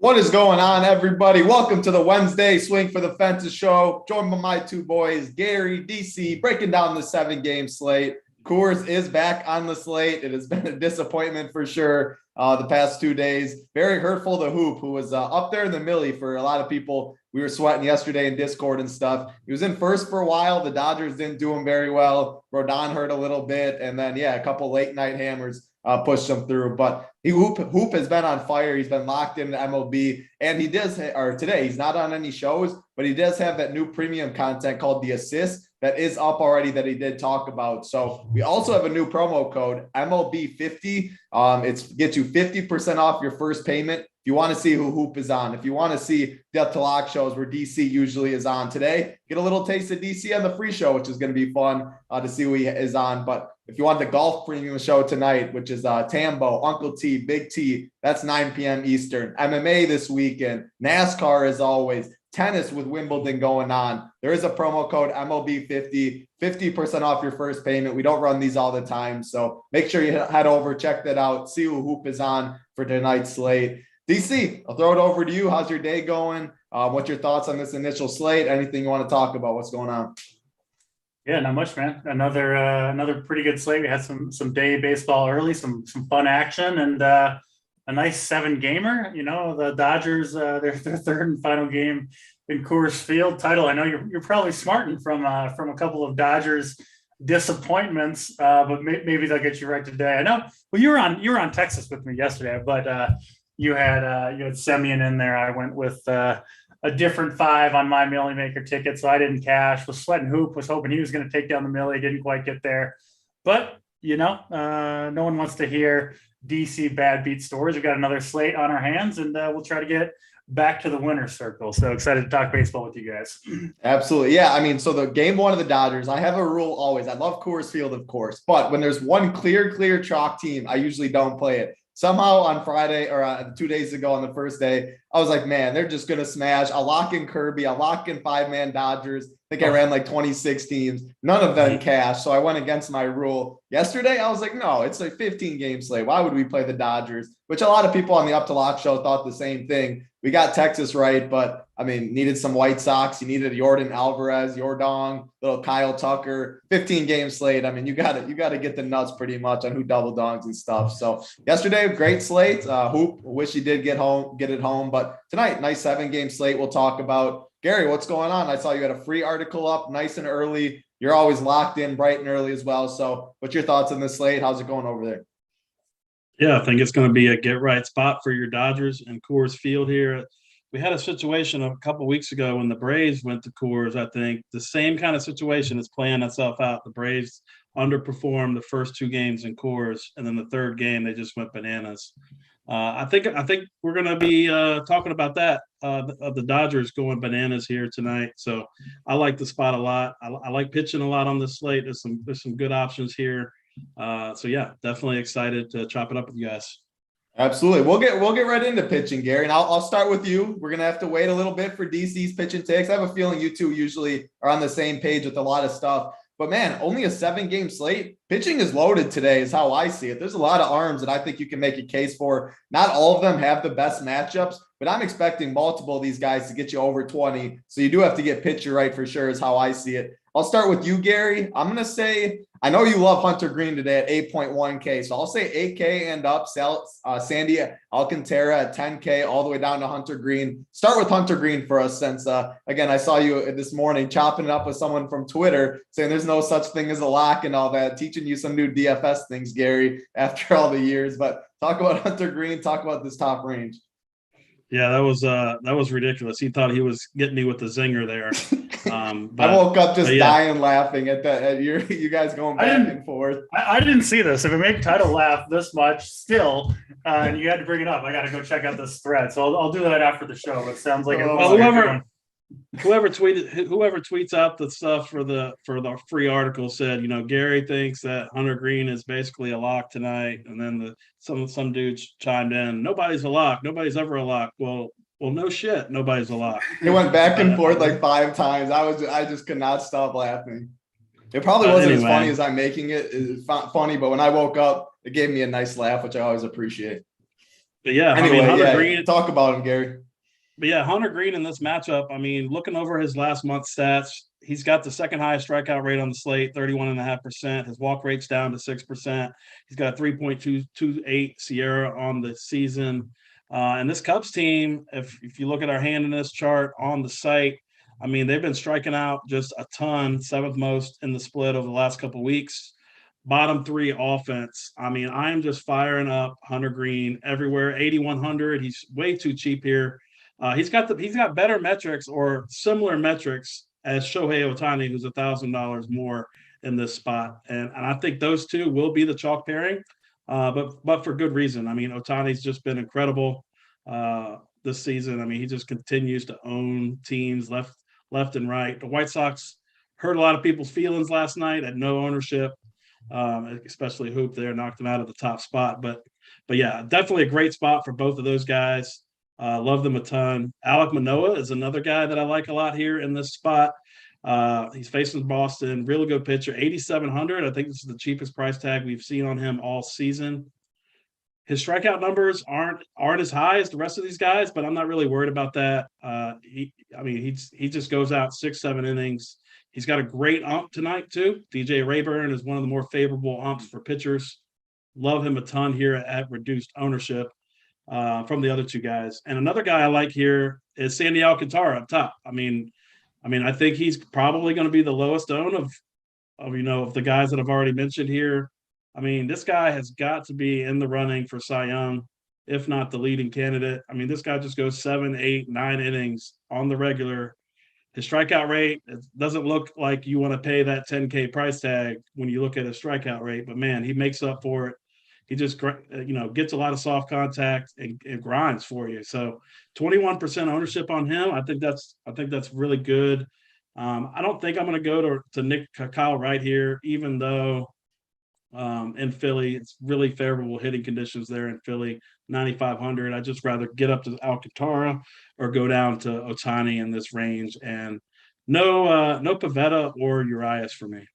What is going on, everybody? Welcome to the Wednesday Swing for the Fences show. Joined by my two boys, Gary, DC, breaking down the 7-game slate. Coors is back on the slate. It has been a disappointment for sure the past 2 days. Very hurtful to Hoop, who was up there in the millie for a lot of people. We were sweating yesterday in Discord and stuff. He was in first for a while. The Dodgers didn't do him very well. Rodon hurt a little bit. And then, a couple late night hammers pushed him through. But Hoop has been on fire. He's been locked into MLB. And he does, or today, he's not on any shows, but he does have that new premium content called The Assist that is up already that he did talk about. So we also have a new promo code, MLB50. It gets you 50% off your first payment. If you want to see who Hoop is on, if you want to see the Up to Lock shows where DC usually is on today, get a little taste of DC on the free show, which is going to be fun to see who he is on. But if you want the golf premium show tonight, which is Tambo, Uncle T, Big T, that's 9 p.m. Eastern. MMA this weekend, NASCAR as always, tennis with Wimbledon going on. There is a promo code MLB50, 50% off your first payment. We don't run these all the time, so make sure you head over, check that out, see who Hoop is on for tonight's slate. DC, I'll throw it over to you. How's your day going? What's your thoughts on this initial slate? Anything you want to talk about? What's going on? Yeah, not much, man. Another pretty good slate. We had some day baseball early, some fun action, and a nice 7-gamer. You know, the Dodgers, their third and final game in Coors Field title. I know you're probably smarting from a couple of Dodgers disappointments, but maybe they'll get you right today. I know. Well, you were on Texas with me yesterday, but you had Semien in there. I went with a different 5 on my Millie Maker ticket, so I didn't cash. Was sweating Hoop, was hoping he was going to take down the Millie. Didn't quite get there, but no one wants to hear DC bad beat stories. We've got another slate on our hands, and we'll try to get back to the winner's circle. So excited to talk baseball with you guys. Absolutely. Yeah. I mean, so the game one of the Dodgers, I have a rule always. I love Coors Field, of course, but when there's one clear chalk team, I usually don't play it. Somehow on Friday or 2 days ago on the first day, I was like, man, they're just going to smash. I'll lock in Kirby. I'll lock in 5-man Dodgers. I think I ran like 26 teams. None of them cashed. So I went against my rule. Yesterday, I was like, no, it's a 15-game slate. Why would we play the Dodgers? Which a lot of people on the Up to Lock show thought the same thing. We got Texas right, but I mean, needed some White Sox. You needed Jordan Alvarez, Yordong, little Kyle Tucker, 15-game slate. I mean, you got to get the nuts pretty much on who double dongs and stuff. So yesterday, great slate. Hoop, wish he did get it home, but tonight, nice 7-game slate. We'll talk about. Gary, what's going on? I saw you had a free article up nice and early. You're always locked in bright and early as well. So what's your thoughts on this slate? How's it going over there? Yeah, I think it's going to be a get-right spot for your Dodgers and Coors Field here. We had a situation a couple of weeks ago when the Braves went to Coors. I think the same kind of situation is playing itself out. The Braves underperformed the first 2 games in Coors, and then the third game they just went bananas. I think we're going to be talking about that of the Dodgers going bananas here tonight. So I like the spot a lot. I like pitching a lot on this slate. There's some good options here. So yeah, definitely excited to chop it up with you guys. Absolutely. We'll get right into pitching, Gary. And I'll start with you. We're gonna have to wait a little bit for DC's pitching takes. I have a feeling you two usually are on the same page with a lot of stuff. But man, only a 7-game slate. Pitching is loaded today, is how I see it. There's a lot of arms that I think you can make a case for. Not all of them have the best matchups, but I'm expecting multiple of these guys to get you over 20. So you do have to get pitcher right for sure, is how I see it. I'll start with you, Gary. I'm going to say, I know you love Hunter Green today at 8.1K. So I'll say 8K and up. Sandy Alcantara at 10K all the way down to Hunter Green. Start with Hunter Green for us since, again, I saw you this morning chopping it up with someone from Twitter saying there's no such thing as a lock and all that, teaching you some new DFS things, Gary, after all the years. But talk about Hunter Green. Talk about this top range. Yeah, that was ridiculous. He thought he was getting me with the zinger there. I woke up just dying laughing at you guys going back and forth. I didn't see this. If it made Title laugh this much still, and you had to bring it up, I got to go check out this thread. So I'll do that after the show. It sounds like whoever tweets out the stuff for the free article said, Gary thinks that Hunter Green is basically a lock tonight, and then some dudes chimed in, nobody's a lock, nobody's ever a lock. Well, no shit, nobody's a lock. It went back and forth like 5 times. I just could not stop laughing. It probably wasn't as funny as I'm making it. It's funny, but when I woke up, it gave me a nice laugh, which I always appreciate. But yeah, Anyway, Hunter Green. talk about him, Gary. But yeah, Hunter Green in this matchup, I mean, looking over his last month's stats, he's got the second highest strikeout rate on the slate, 31.5%. His walk rate's down to 6%. He's got a 3.228 Sierra on the season. And this Cubs team, if you look at our hand in this chart on the site, I mean, they've been striking out just a ton, seventh most in the split over the last couple of weeks. Bottom three offense. I mean, I am just firing up Hunter Green everywhere. 8,100. He's way too cheap here. He's got better metrics or similar metrics as Shohei Ohtani, who's $1,000 more in this spot, and I think those two will be the chalk pairing, but for good reason. I mean, Ohtani's just been incredible this season. I mean, he just continues to own teams left and right. The White Sox hurt a lot of people's feelings last night at no ownership, especially Hoop there, knocked them out of the top spot. But yeah, definitely a great spot for both of those guys. Love them a ton. Alek Manoah is another guy that I like a lot here in this spot. He's facing Boston, really good pitcher, 8,700. I think this is the cheapest price tag we've seen on him all season. His strikeout numbers aren't as high as the rest of these guys, but I'm not really worried about that. He just goes out 6-7 innings. He's got a great ump tonight too. DJ Rayburn is one of the more favorable umps for pitchers. Love him a ton here at reduced ownership. From the other two guys. And another guy I like here is Sandy Alcantara up top. I mean, I think he's probably going to be the lowest owned of the guys that I've already mentioned here. I mean, this guy has got to be in the running for Cy Young, if not the leading candidate. I mean, this guy just goes 7, 8, 9 innings on the regular. His strikeout rate, it doesn't look like you want to pay that $10K price tag when you look at his strikeout rate, but man, he makes up for it. He just, gets a lot of soft contact and grinds for you. So 21% ownership on him. I think that's really good. I don't think I'm going to go to Kyle Wright here, even though in Philly, it's really favorable hitting conditions there in Philly, 9,500. I'd just rather get up to Alcantara or go down to Ohtani in this range. And no Pivetta or Urias for me.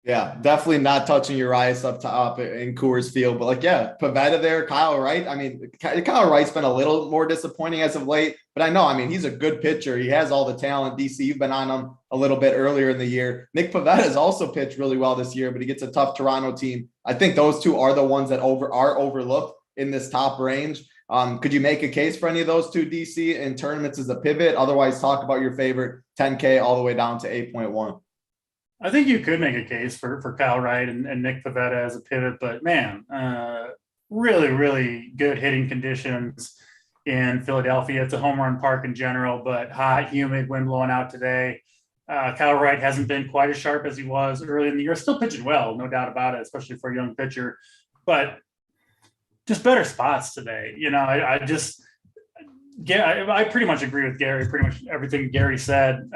Yeah, definitely not touching Urias up top in Coors Field. But Pivetta there, Kyle Wright. I mean, Kyle Wright's been a little more disappointing as of late. But he's a good pitcher. He has all the talent. DC, you've been on him a little bit earlier in the year. Nick Pivetta has also pitched really well this year, but he gets a tough Toronto team. I think those two are the ones that are overlooked in this top range. Could you make a case for any of those two, DC, in tournaments as a pivot? Otherwise, talk about your favorite 10K all the way down to 8.1. I think you could make a case for Kyle Wright and Nick Pivetta as a pivot, but man, really, really good hitting conditions in Philadelphia. It's a home run park in general, but hot, humid, wind blowing out today. Kyle Wright hasn't been quite as sharp as he was early in the year. Still pitching well, no doubt about it, especially for a young pitcher, but just better spots today. I pretty much agree with Gary, pretty much everything Gary said,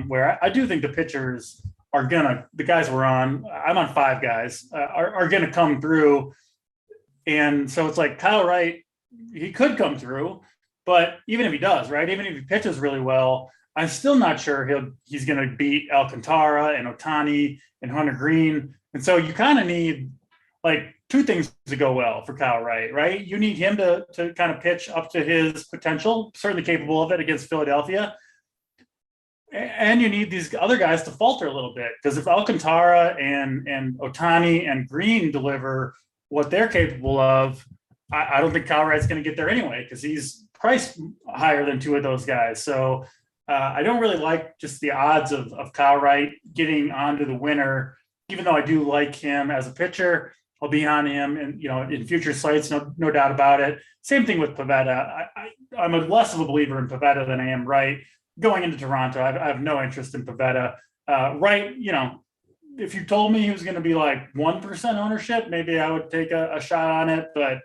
where I do think the pitchers the guys we're on, I'm on 5 guys, are going to come through. And so it's like Kyle Wright, he could come through, but even if he does, right, even if he pitches really well, I'm still not sure he's going to beat Alcantara and Ohtani and Hunter Green. And so you kind of need like 2 things to go well for Kyle Wright, right? You need him to kind of pitch up to his potential, certainly capable of it against Philadelphia. And you need these other guys to falter a little bit, because if Alcantara and Ohtani and Green deliver what they're capable of, I don't think Kyle Wright's going to get there anyway, because he's priced higher than 2 of those guys. So I don't really like just the odds of Kyle Wright getting onto the winner, even though I do like him as a pitcher. I'll be on him in future slates, no doubt about it. Same thing with Pivetta. I'm less of a believer in Pivetta than I am Wright. Going into Toronto, I have no interest in Pivetta. Wright, if you told me he was going to be like 1% ownership, maybe I would take a shot on it. But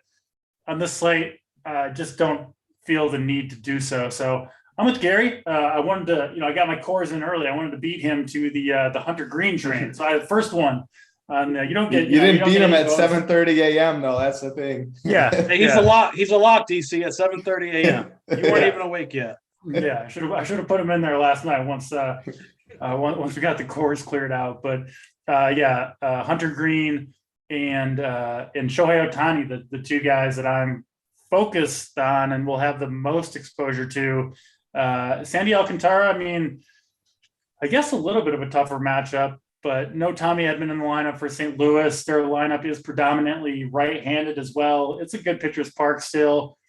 on this slate, just don't feel the need to do so. So I'm with Gary. I wanted to, I got my cores in early. I wanted to beat him to the Hunter Green train. So I had the first one. You don't get. You didn't beat him at 7:30 a.m. though. That's the thing. Yeah, hey, he's a lock. He's a lock, DC, at 7:30 a.m. You weren't even awake yet. Yeah, I should have put him in there last night once we got the cores cleared out. But Hunter Green and Shohei Ohtani, the 2 guys that I'm focused on and will have the most exposure to. Sandy Alcantara, I mean, I guess a little bit of a tougher matchup, but no Tommy Edman in the lineup for St. Louis. Their lineup is predominantly right-handed as well. It's a good pitcher's park still.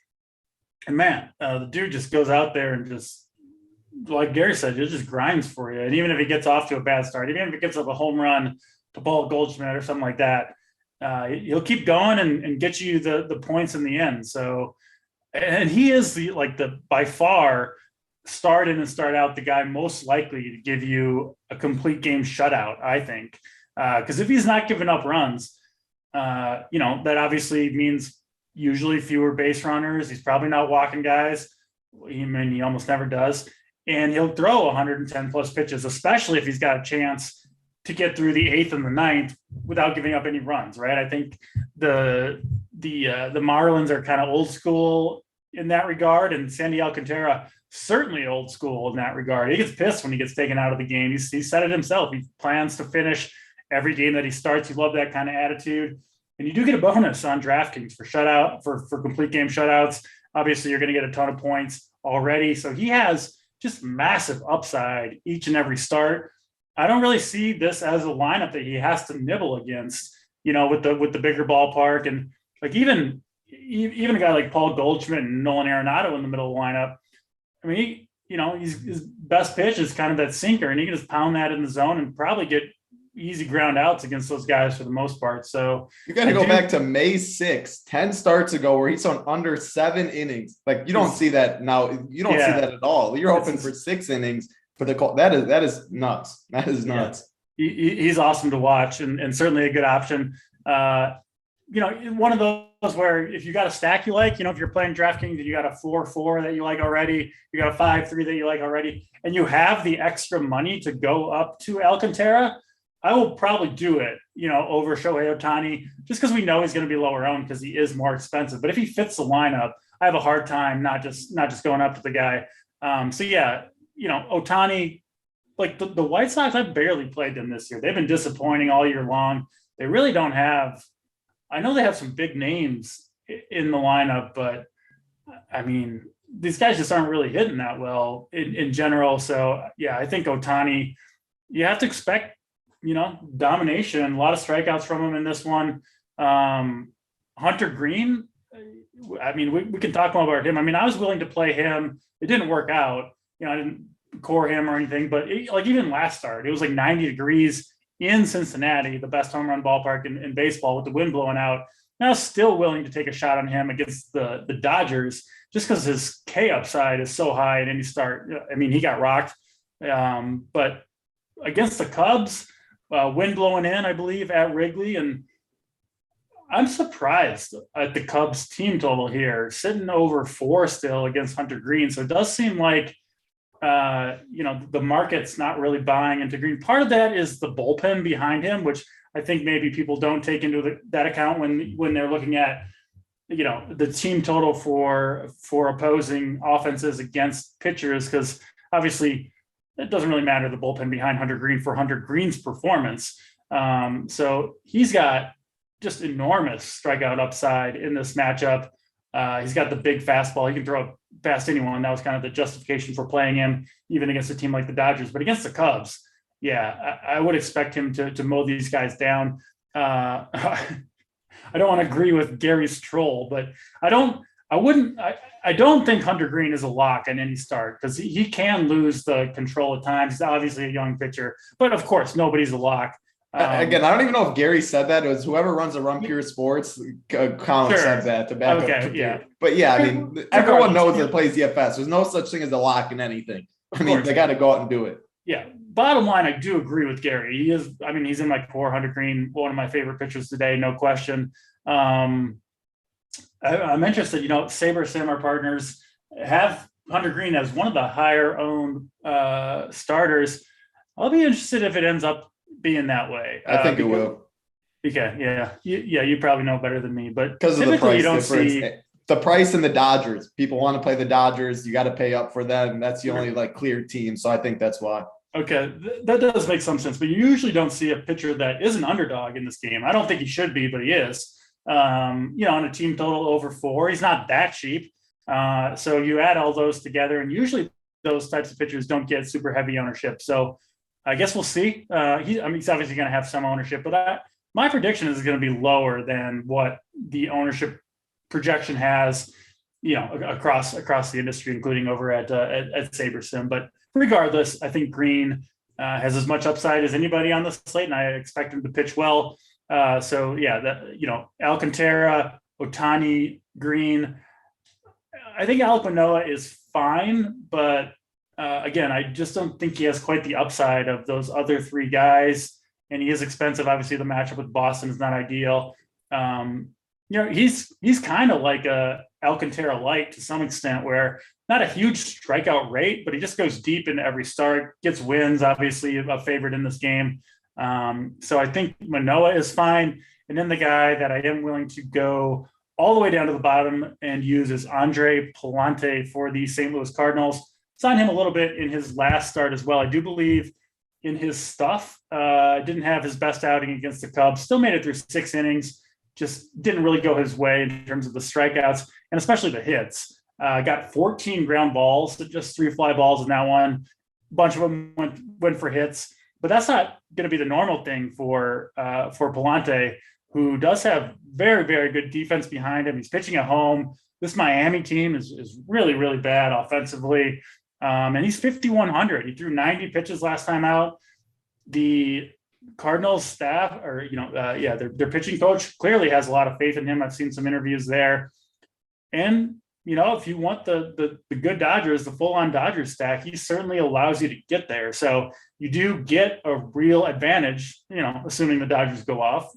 And man, the dude just goes out there and just, like Gary said, it just grinds for you. And even if he gets off to a bad start, even if he gets up a home run to Paul Goldschmidt or something like that, he'll keep going and get you the points in the end. So, and he is the by far start in and start out the guy most likely to give you a complete game shutout, I think. Because if he's not giving up runs, that obviously means usually fewer base runners. He's probably not walking guys. He almost never does. And he'll throw 110 plus pitches, especially if he's got a chance to get through the 8th and the 9th without giving up any runs, right? I think the Marlins are kind of old school in that regard, and Sandy Alcantara certainly old school in that regard. He gets pissed when he gets taken out of the game. He said it himself. He plans to finish every game that he starts. You love that kind of attitude. And you do get a bonus on DraftKings for complete game shutouts. Obviously, you're going to get a ton of points already. So he has just massive upside each and every start. I don't really see this as a lineup that he has to nibble against, with the bigger ballpark. And like even a guy like Paul Goldschmidt and Nolan Arenado in the middle of the lineup. I mean, his best pitch is kind of that sinker, and he can just pound that in the zone and probably get easy ground outs against those guys for the most part. So you got to go back to May 6th, 10 starts ago, where he's thrown under 7 innings. Like, you don't see that now. You don't see that at all. You're hoping for 6 innings for the call. That is nuts. That is nuts. Yeah. He's awesome to watch and certainly a good option. One of those where if you got a stack you like, if you're playing DraftKings and you got a 4-4 that you like already, you got a 5-3 that you like already, and you have the extra money to go up to Alcantara, I will probably do it, over Shohei Ohtani, just because we know he's going to be lower owned because he is more expensive. But if he fits the lineup, I have a hard time not just going up to the guy. Ohtani, like the White Sox, I've barely played them this year. They've been disappointing all year long. They really don't have. I know they have some big names in the lineup, but I mean, these guys just aren't really hitting that well in general. So yeah, I think Ohtani, you have to expect, domination, a lot of strikeouts from him in this one. Hunter Green, I mean, we can talk more about him. I mean, I was willing to play him. It didn't work out. I didn't core him or anything, but even last start, it was like 90 degrees in Cincinnati, the best home run ballpark in baseball, with the wind blowing out. And I was still willing to take a shot on him against the Dodgers just because his K upside is so high in any start. I mean, he got rocked. But against the Cubs, wind blowing in, I believe, at Wrigley. And I'm surprised at the Cubs team total here, sitting over 4 still against Hunter Green. So it does seem like, the market's not really buying into Green. Part of that is the bullpen behind him, which I think maybe people don't take into that account when they're looking at, the team total for opposing offenses against pitchers, because obviously it doesn't really matter the bullpen behind Hunter Green for Hunter Green's performance. So he's got just enormous strikeout upside in this matchup. He's got the big fastball. He can throw past anyone. That was kind of the justification for playing him, even against a team like the Dodgers. But against the Cubs, I would expect him to mow these guys down. I don't want to agree with Gary's troll, but I don't think Hunter Green is a lock in any start, because he can lose the control at times. He's obviously a young pitcher, but of course, nobody's a lock. Again, I don't even know if Gary said that. It was whoever runs a Run Pure Sports account said that to back up. Yeah. But yeah, I mean, everyone knows that plays DFS. There's no such thing as a lock in anything. I mean, they got to go out and do it. Yeah. Bottom line, I do agree with Gary. He's in my core. Hunter Green, one of my favorite pitchers today, no question. I'm interested, Saber Samar Partners have Hunter Green as one of the higher owned starters. I'll be interested if it ends up being that way. I think it will. Okay, yeah. You probably know better than me, but because of the price difference. The price and the Dodgers. People want to play the Dodgers. You got to pay up for them. That's the only clear team. So I think that's why. Okay, that does make some sense. But you usually don't see a pitcher that is an underdog in this game. I don't think he should be, but he is. on a team total over 4. He's not that cheap. So you add all those together, and usually those types of pitchers don't get super heavy ownership. So I guess we'll see. He's obviously going to have some ownership, but my prediction is going to be lower than what the ownership projection has, across the industry, including over at SaberSim. But regardless, I think Green has as much upside as anybody on the slate, and I expect him to pitch well. Alcantara, Ohtani, Green. I think Alek Manoah is fine, but again, I just don't think he has quite the upside of those other 3 guys, and he is expensive. Obviously, the matchup with Boston is not ideal. He's kind of like a Alcantara light to some extent, where not a huge strikeout rate, but he just goes deep into every start, gets wins, obviously a favorite in this game. So I think Manoah is fine. And then the guy that I am willing to go all the way down to the bottom and use is Andre Pallante for the St. Louis Cardinals. Saw him a little bit in his last start as well. I do believe in his stuff. Didn't have his best outing against the Cubs. Still made it through 6 innings. Just didn't really go his way in terms of the strikeouts and especially the hits. Got 14 ground balls, just 3 fly balls in that one. A bunch of them went for hits, but that's not going to be the normal thing for Pallante, who does have very, very good defense behind him. He's pitching at home. This Miami team is really, really bad offensively. And he's 5,100. He threw 90 pitches last time out. The Cardinals staff, their pitching coach clearly has a lot of faith in him. I've seen some interviews there. And, if you want the good Dodgers, the full-on Dodgers stack, he certainly allows you to get there. So you do get a real advantage, assuming the Dodgers go off.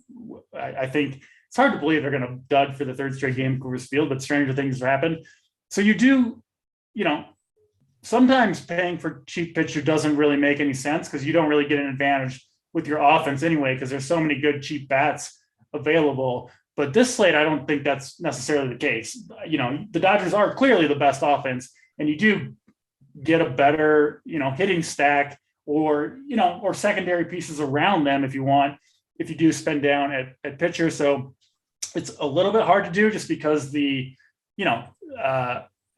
I think it's hard to believe they're going to dud for the 3rd straight game at Coors Field, but stranger things have happened. So you do, sometimes paying for cheap pitcher doesn't really make any sense because you don't really get an advantage with your offense anyway, because there's so many good cheap bats available. But this slate, I don't think that's necessarily the case. The Dodgers are clearly the best offense, and you do get a better, hitting stack or secondary pieces around them if you do spend down at pitcher. So it's a little bit hard to do just because the,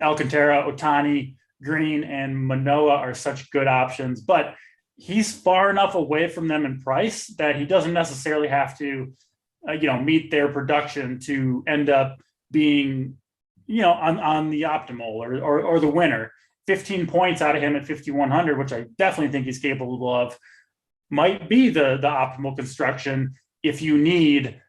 Alcantara, Ohtani, Green, and Manoah are such good options, but he's far enough away from them in price that he doesn't necessarily have to, meet their production to end up being, on the optimal or the winner. 15 points out of him at 5,100, which I definitely think he's capable of, might be the optimal construction if you need,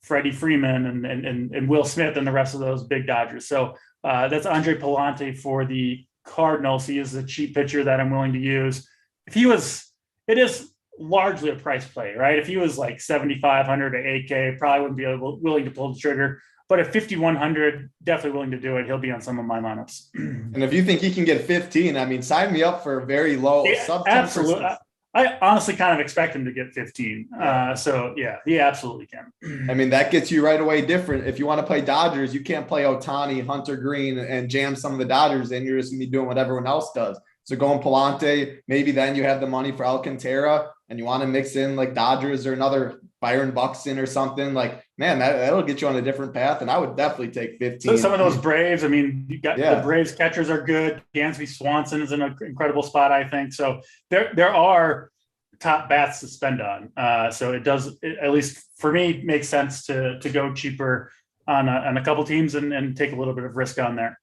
Freddie Freeman and Will Smith and the rest of those big Dodgers. So that's Andre Pallante for the Cardinals. He is a cheap pitcher that I'm willing to use. It is largely a price play, right? If he was like 7,500 to 8K, probably wouldn't be willing to pull the trigger. But at 5,100, definitely willing to do it. He'll be on some of my lineups. And if you think he can get 15, sign me up for a very low sub 10%. Absolutely. I honestly kind of expect him to get 15. So yeah, he absolutely can. That gets you right away different. If you want to play Dodgers, you can't play Ohtani, Hunter Green, and jam some of the Dodgers in. You're just going to be doing what everyone else does. So going Pallante, maybe then you have the money for Alcantara and you want to mix in like Dodgers or another Byron Buxton or something, like, man, that'll get you on a different path. And I would definitely take 15. So some of those Braves, you got the Braves catchers are good. Dansby Swanson is in an incredible spot, I think. So there are top bats to spend on. So it does, at least for me, make sense to go cheaper on a couple teams and take a little bit of risk on there.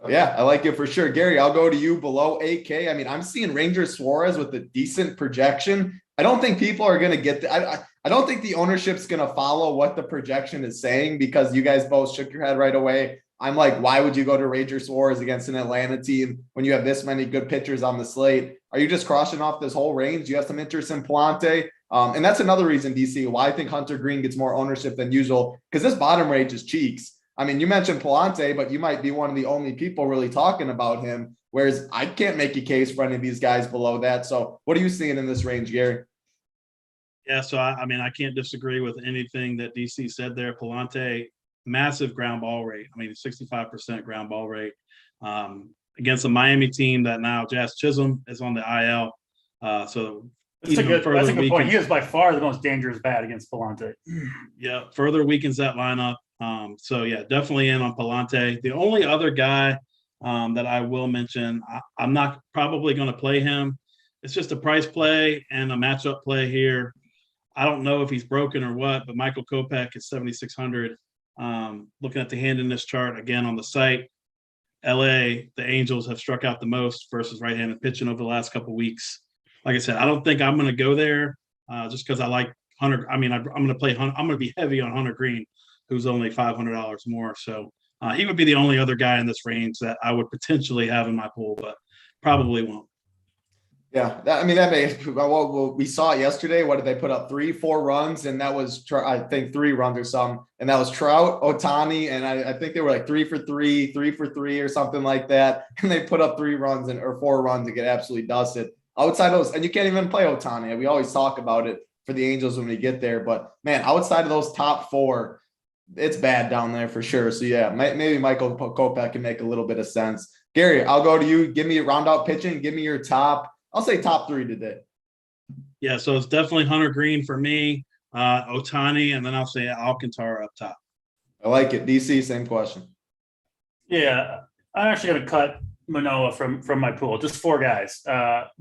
Yeah, I like it for sure. Gary, I'll go to you below 8K. I'm seeing Ranger Suarez with a decent projection. I don't think people are going to get I don't think the ownership's going to follow what the projection is saying, because you guys both shook your head right away. I'm like, why would you go to Ranger Suarez against an Atlanta team when you have this many good pitchers on the slate? Are you just crossing off this whole range? You have some interest in Pallante. And that's another reason, DC, why I think Hunter Green gets more ownership than usual, because this bottom range is cheeks. You mentioned Pallante, but you might be one of the only people really talking about him, whereas I can't make a case for any of these guys below that. So what are you seeing in this range, Gary? Yeah, so I can't disagree with anything that DC said there. Pallante, massive ground ball rate. 65% ground ball rate against a Miami team that now Jazz Chisholm is on the IL. So That's a good point. He is by far the most dangerous bat against Palante. Yeah, further weakens that lineup. So yeah, definitely in on Palante. The only other guy that I will mention, I'm not probably going to play him. It's just a price play and a matchup play here. I don't know if he's broken or what, but Michael Kopech is 7,600. Looking at the hand in this chart again on the site, LA, the Angels have struck out the most versus right-handed pitching over the last couple of weeks. Like I said, I don't think I'm going to go there just because I like Hunter. I mean, I'm going to play Hunter. I'm going to be heavy on Hunter Green, who's only $500 more. So he would be the only other guy in this range that I would potentially have in my pool, but probably won't. Yeah, that makes what we saw it yesterday. What did they put up? 3-4 runs, and that was I think 3 runs or something, and that was Trout, Ohtani, and I think they were like 3 for 3, 3 for 3 or something like that, and they put up 3 runs or 4 runs to get absolutely dusted. Outside of those, and you can't even play Ohtani. We always talk about it for the Angels when we get there, but man, outside of those top 4, it's bad down there for sure. So yeah, maybe Michael Kopech can make a little bit of sense. Gary, I'll go to you. Give me a round out pitching. Give me your I'll say top 3 today. Yeah, so it's definitely Hunter Green for me, Ohtani, and then I'll say Alcantara up top. I like it. DC, same question. Yeah, I'm actually going to cut Manoah from my pool. Just 4 guys: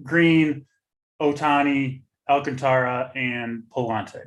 Green, Ohtani, Alcantara, and Palante.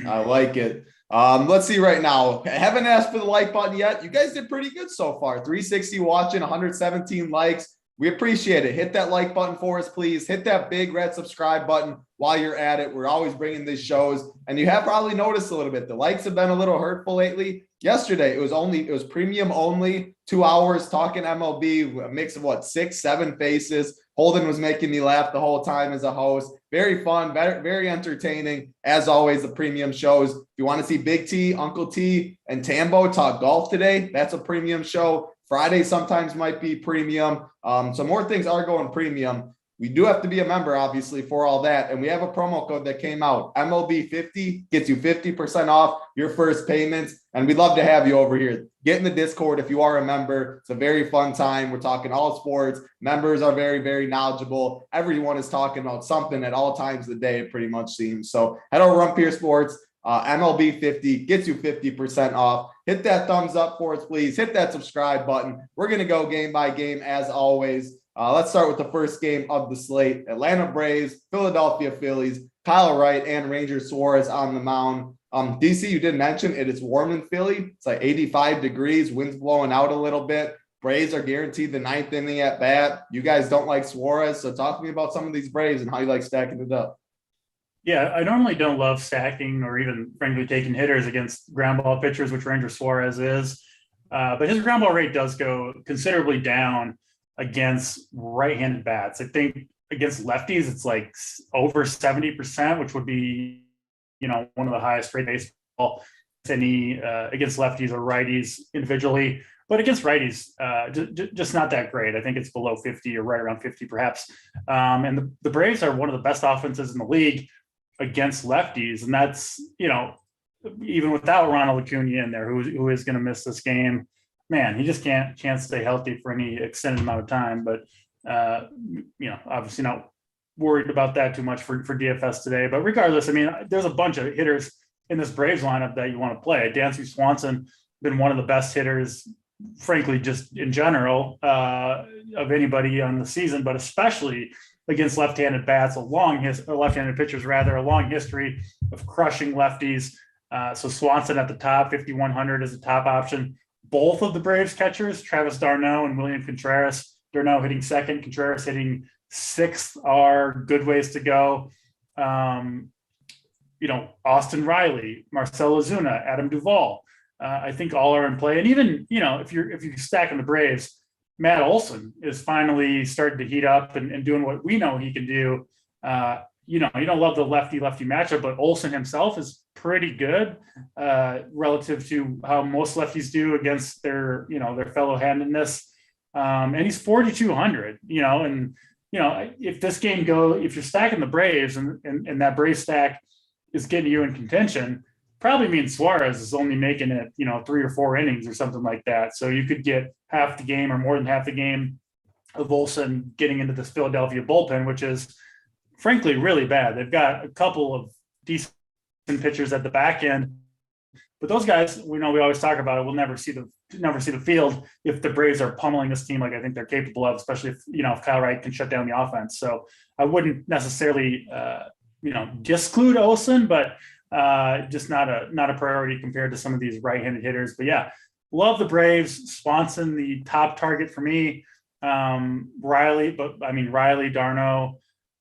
I like it. Let's see right now. I haven't asked for the like button yet. You guys did pretty good so far. 360 watching, 117 likes. We appreciate it. Hit that like button for us, please. Hit that big red subscribe button while you're at it. We're always bringing these shows, and you have probably noticed a little bit. The likes have been a little hurtful lately. Yesterday, it was premium only, 2 hours talking MLB, a mix of 6, 7 faces. Holden was making me laugh the whole time as a host. Very fun, very entertaining. As always, the premium shows. If you want to see Big T, Uncle T, and Tambo talk golf today, that's a premium show. Friday sometimes might be premium. So more things are going premium. We do have to be a member, obviously, for all that. And we have a promo code that came out. MLB 50 gets you 50% off your first payments. And we'd love to have you over here. Get in the Discord if you are a member. It's a very fun time. We're talking all sports. Members are very, very knowledgeable. Everyone is talking about something at all times of the day, it pretty much seems. So head over to Run Pier Sports. MLB 50 gets you 50% off. Hit that thumbs up for us, please. Hit that subscribe button. We're going to go game by game as always. Let's start with the first game of the slate. Atlanta Braves, Philadelphia Phillies, Kyle Wright and Ranger Suarez on the mound. DC, you did mention it is warm in Philly. It's like 85 degrees, wind's blowing out a little bit. Braves are guaranteed the 9th inning at bat. You guys don't like Suarez, so talk to me about some of these Braves and how you like stacking it up. Yeah, I normally don't love stacking or even frankly taking hitters against ground ball pitchers, which Ranger Suarez is. But his ground ball rate does go considerably down against right-handed bats. I think against lefties, it's like over 70%, which would be, one of the highest rate baseball against lefties or righties individually. But against righties, just not that great. I think it's below 50 or right around 50 perhaps. And the Braves are one of the best offenses in the league against lefties. And that's, even without Ronald Acuna in there, who is going to miss this game, man, he just can't stay healthy for any extended amount of time. But, obviously not worried about that too much for DFS today. But regardless, there's a bunch of hitters in this Braves lineup that you want to play. Dansby Swanson, been one of the best hitters, frankly, just in general, of anybody on the season, but especially against left-handed bats, left-handed pitchers rather, a long history of crushing lefties. So Swanson at the top, 5,100 is a top option. Both of the Braves catchers, Travis d'Arnaud and William Contreras, d'Arnaud hitting second, Contreras hitting sixth, are good ways to go. Austin Riley, Marcell Ozuna, Adam Duvall, I think all are in play. And even, if you're stacking the Braves, Matt Olson is finally starting to heat up and doing what we know he can do. You don't love the lefty-lefty matchup, but Olson himself is pretty good relative to how most lefties do against their fellow-handedness. And he's 4,200, if you're stacking the Braves and that Brave stack is getting you in contention, probably means Suarez is only making it, 3 or 4 innings or something like that. So you could get half the game or more than half the game of Olson getting into this Philadelphia bullpen, which is frankly really bad. They've got a couple of decent pitchers at the back end, but those guys, we always talk about it. We'll never see the field if the Braves are pummeling this team like I think they're capable of, especially if Kyle Wright can shut down the offense. So I wouldn't necessarily disclude Olsen, but just not a priority compared to some of these right-handed hitters. But yeah, love the Braves. Swanson, the top target for me. Riley, Darno,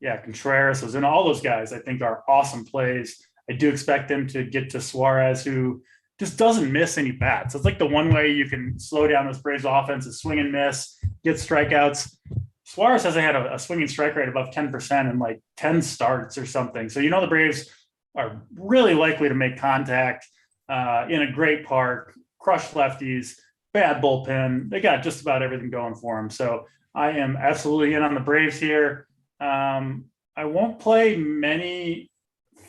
Contreras, and all those guys I think are awesome plays. I do expect them to get to Suarez, who just doesn't miss any bats. It's like the one way you can slow down this Braves offense is swing and miss, get strikeouts. Suarez hasn't had a swinging strike rate above 10% in like 10 starts or something. So the Braves are really likely to make contact in a great park, crush lefties, bad bullpen. They got just about everything going for them. So I am absolutely in on the Braves here. I won't play many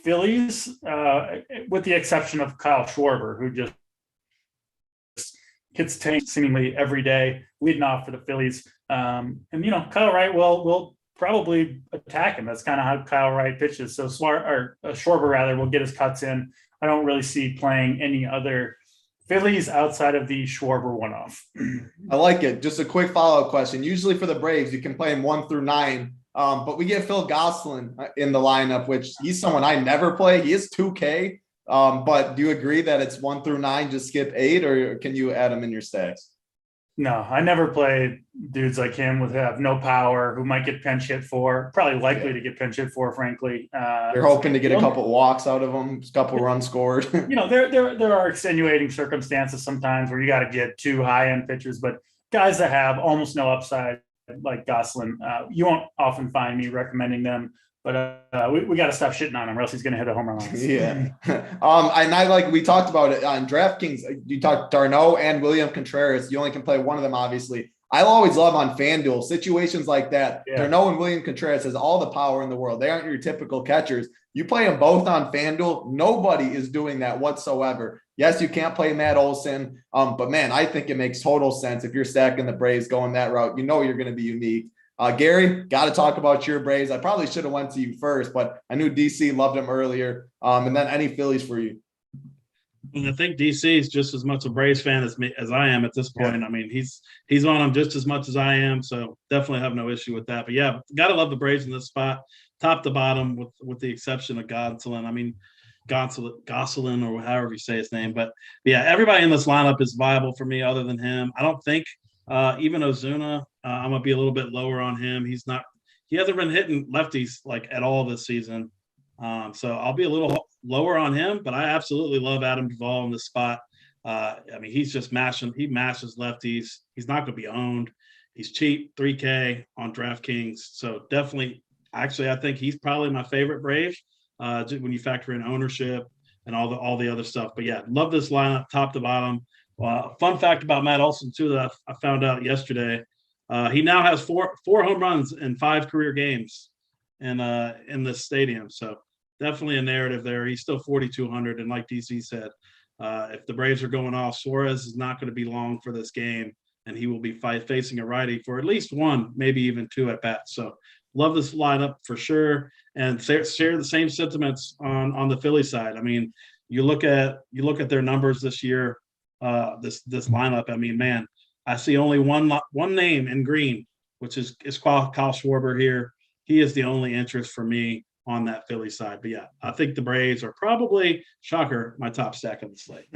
Phillies, with the exception of Kyle Schwarber, who just hits tank seemingly every day, leading off for the Phillies. Kyle Wright will probably attack him. That's kind of how Kyle Wright pitches. So Schwarber will get his cuts in. I don't really see playing any other Phillies outside of the Schwarber one-off. I like it. Just a quick follow-up question. Usually for the Braves, you can play them 1 through 9. But we get Phil Gosselin in the lineup, which he's someone I never play. He is 2K. But do you agree that it's 1 through 9, just skip 8, or can you add him in your stacks? No, I never played dudes like him who have no power, who might get pinch hit for, probably likely to get pinch hit for, frankly. You're hoping to get a couple walks out of them, a couple runs scored. There are extenuating circumstances sometimes where you got to get 2 high-end pitchers, but guys that have almost no upside, like Gosselin, you won't often find me recommending them, but we got to stop shitting on him or else he's going to hit a home run. Yeah. And we talked about it on DraftKings. You talked Darno and William Contreras. You only can play one of them, obviously. I always love on FanDuel situations like that. Yeah. Darno and William Contreras has all the power in the world. They aren't your typical catchers. You play them both on FanDuel. Nobody is doing that whatsoever. Yes, you can't play Matt Olson, but man, I think it makes total sense if you're stacking the Braves going that route. You're going to be unique. Gary, got to talk about your Braves. I probably should have went to you first, but I knew DC loved him earlier. And then any Phillies for you? And I think DC is just as much a Braves fan as I am at this point. Yeah. I mean, he's on them just as much as I am, so definitely have no issue with that. But yeah, got to love the Braves in this spot, top to bottom, with the exception of Gosselin. I mean, Gosselin or however you say his name. But yeah, everybody in this lineup is viable for me other than him. I don't think even Ozuna, I'm gonna be a little bit lower on him. He hasn't been hitting lefties like at all this season. So I'll be a little lower on him, but I absolutely love Adam Duvall in this spot. I mean, he's just he mashes lefties. He's not gonna be owned. He's cheap, 3K on DraftKings. So definitely, actually, I think he's probably my favorite Brave. When you factor in ownership and all the other stuff. But yeah, love this lineup top to bottom. Fun fact about Matt Olson too that I found out yesterday. He now has four home runs in 5 career games in this stadium. So definitely a narrative there. He's still 4,200, and like DC said, if the Braves are going off, Suarez is not going to be long for this game, and he will be facing a righty for at least 1, maybe even 2 at bats. So love this lineup for sure, and share the same sentiments on the Philly side. I mean, you look at their numbers this year, this lineup. I mean, man, I see only one name in green, which is Kyle Schwarber here. He is the only interest for me on that Philly side. But yeah, I think the Braves are probably, shocker, my top stack of the slate.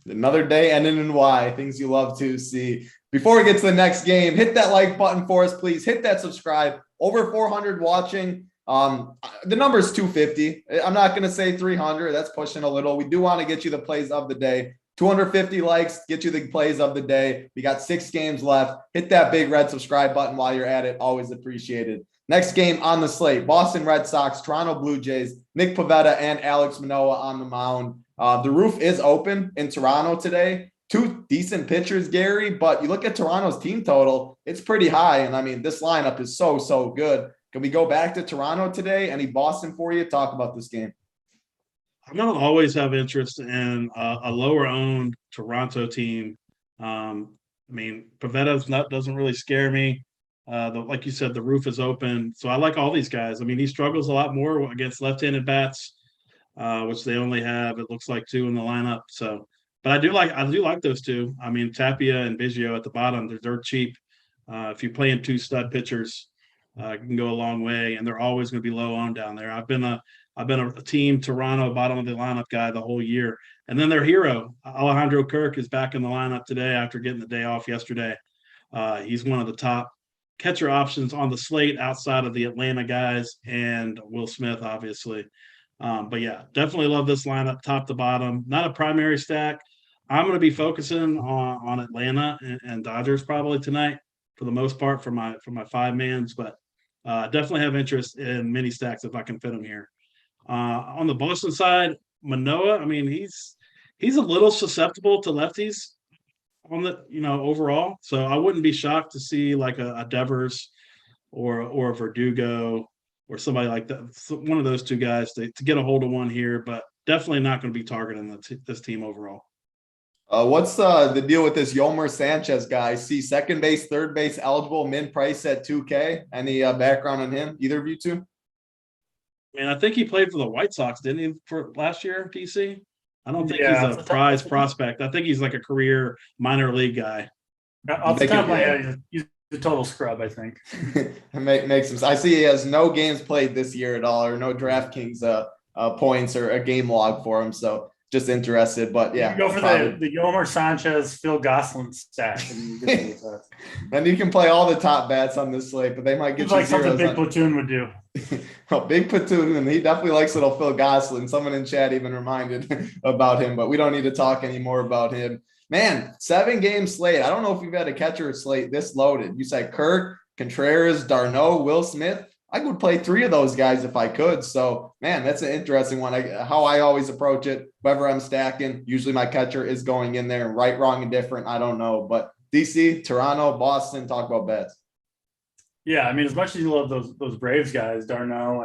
Another day ending in Y, things you love to see. Before we get to the next game, hit that like button for us, please. Hit that subscribe. Over 400 watching. The number is 250. I'm not going to say 300. That's pushing a little. We do want to get you the plays of the day. 250 likes, get you the plays of the day. We got 6 games left. Hit that big red subscribe button while you're at it. Always appreciated. Next game on the slate, Boston Red Sox, Toronto Blue Jays, Nick Pivetta and Alex Manoah on the mound. The roof is open in Toronto today. 2 decent pitchers, Gary, but you look at Toronto's team total, it's pretty high. And I mean, this lineup is so good. Can we go back to Toronto today? Any Boston for you? Talk about this game. I'm going to always have interest in a lower-owned Toronto team. I mean, Pivetta doesn't really scare me. Like you said, the roof is open. So I like all these guys. I mean, he struggles a lot more against left-handed bats, which they only have, it looks like, 2 in the lineup. So, but I do like those two. I mean, Tapia and Biggio at the bottom, they're dirt cheap. If you're playing 2 stud pitchers, you can go a long way, and they're always going to be low on down there. I've been a team Toronto bottom of the lineup guy the whole year. And then their hero, Alejandro Kirk, is back in the lineup today after getting the day off yesterday. He's one of the top catcher options on the slate outside of the Atlanta guys and Will Smith, obviously. But yeah, definitely love this lineup top to bottom. Not a primary stack. I'm going to be focusing on Atlanta and Dodgers probably tonight for the most part for my 5-mans, but definitely have interest in mini stacks if I can fit them here. On the Boston side, Manoah, I mean, he's a little susceptible to lefties on the, overall. So I wouldn't be shocked to see like a Devers or a Verdugo or somebody like that, one of those 2 guys to get a hold of one here, but definitely not going to be targeting this team overall. What's the deal with this Yomer Sanchez guy? See second base, third base eligible, min price at 2K. Any background on him? Either of you two? And I think he played for the White Sox, didn't he, for last year, DC? I don't think he's a prize prospect. I think he's like a career minor league guy. Off the top of my head, he's a total scrub, I think. Makes sense. I see he has no games played this year at all, or no DraftKings points or a game log for him. So just interested, but yeah. You go for the Yomer Sanchez, Phil Gosselin stack. And you can play all the top bats on this slate, but they might get it's like something Big Platoon would do. Well, Big Platoon, and he definitely likes little Phil Gosselin. Someone in chat even reminded about him, but we don't need to talk anymore about him. Man, 7-game slate. I don't know if we've had a catcher slate this loaded. You said Kirk, Contreras, d'Arnaud, Will Smith. I would play 3 of those guys if I could. So, man, that's an interesting one. How I always approach it, whoever I'm stacking, usually my catcher is going in there. Right, wrong, and different, I don't know. But DC, Toronto, Boston, talk about bets. Yeah, I mean, as much as you love those Braves guys, d'Arnaud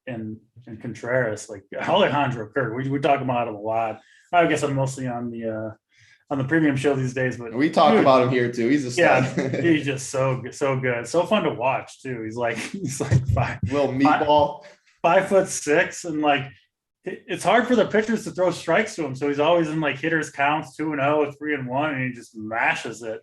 and Contreras, like Alejandro Kirk, we talk about him a lot. I guess I'm mostly on the premium show these days, but we talk about him here too. He's a stud. Yeah, he's just so good, so fun to watch too. He's like 5 little meatball, 5'6", and like it's hard for the pitchers to throw strikes to him. So he's always in like hitters counts 2-0, 3-1, and he just mashes it.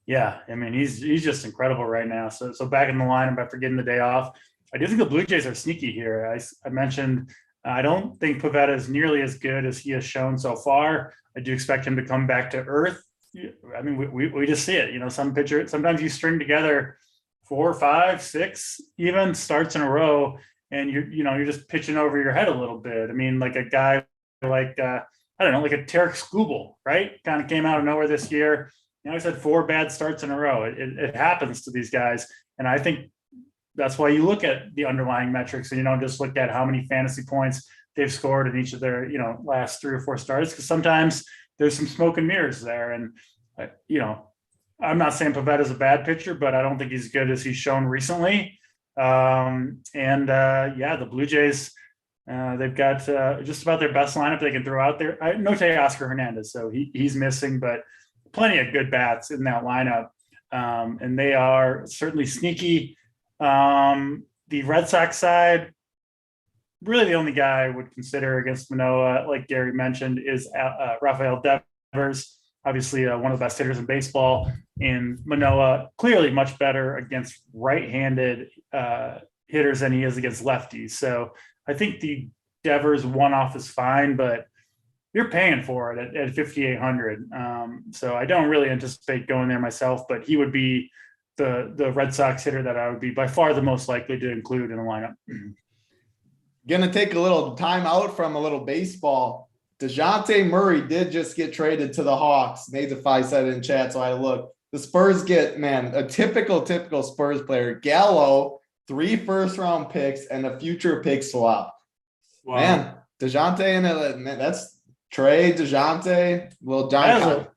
Yeah, I mean he's just incredible right now. So back in the lineup after getting the day off. I do think the Blue Jays are sneaky here. I mentioned I don't think Pivetta is nearly as good as he has shown so far. I do expect him to come back to earth. I mean, we just see it. Some pitcher, sometimes you string together 4, 5, 6 even starts in a row, and you're just pitching over your head a little bit. I mean, like a guy like I don't know, like a Tarek Skubal, right? Kind of came out of nowhere this year. He's had 4 bad starts in a row. It happens to these guys, and I think that's why you look at the underlying metrics and you don't just look at how many fantasy points they've scored in each of their, last 3 or 4 starts. Because sometimes there's some smoke and mirrors there. And, I'm not saying Pivetta is a bad pitcher, but I don't think he's good as he's shown recently. The Blue Jays, they've got just about their best lineup they can throw out there. No Teoscar Hernandez, so he's missing, but plenty of good bats in that lineup. And they are certainly sneaky. The Red Sox side, really the only guy I would consider against Manoah, like Gary mentioned, is Rafael Devers, obviously one of the best hitters in baseball. And Manoah clearly much better against right-handed hitters than he is against lefties. So I think the Devers one-off is fine, but you're paying for it at 5,800. So I don't really anticipate going there myself, but he would be the Red Sox hitter that I would be by far the most likely to include in a lineup. Gonna take a little time out from a little baseball. DeJounte Murray did just get traded to the Hawks. Nathan said it in chat, so I look. The Spurs get, a typical Spurs player. Gallo, 3 first-round picks, and a future pick swap. Wow. Man, DeJounte and that's Trey, DeJounte, Will John.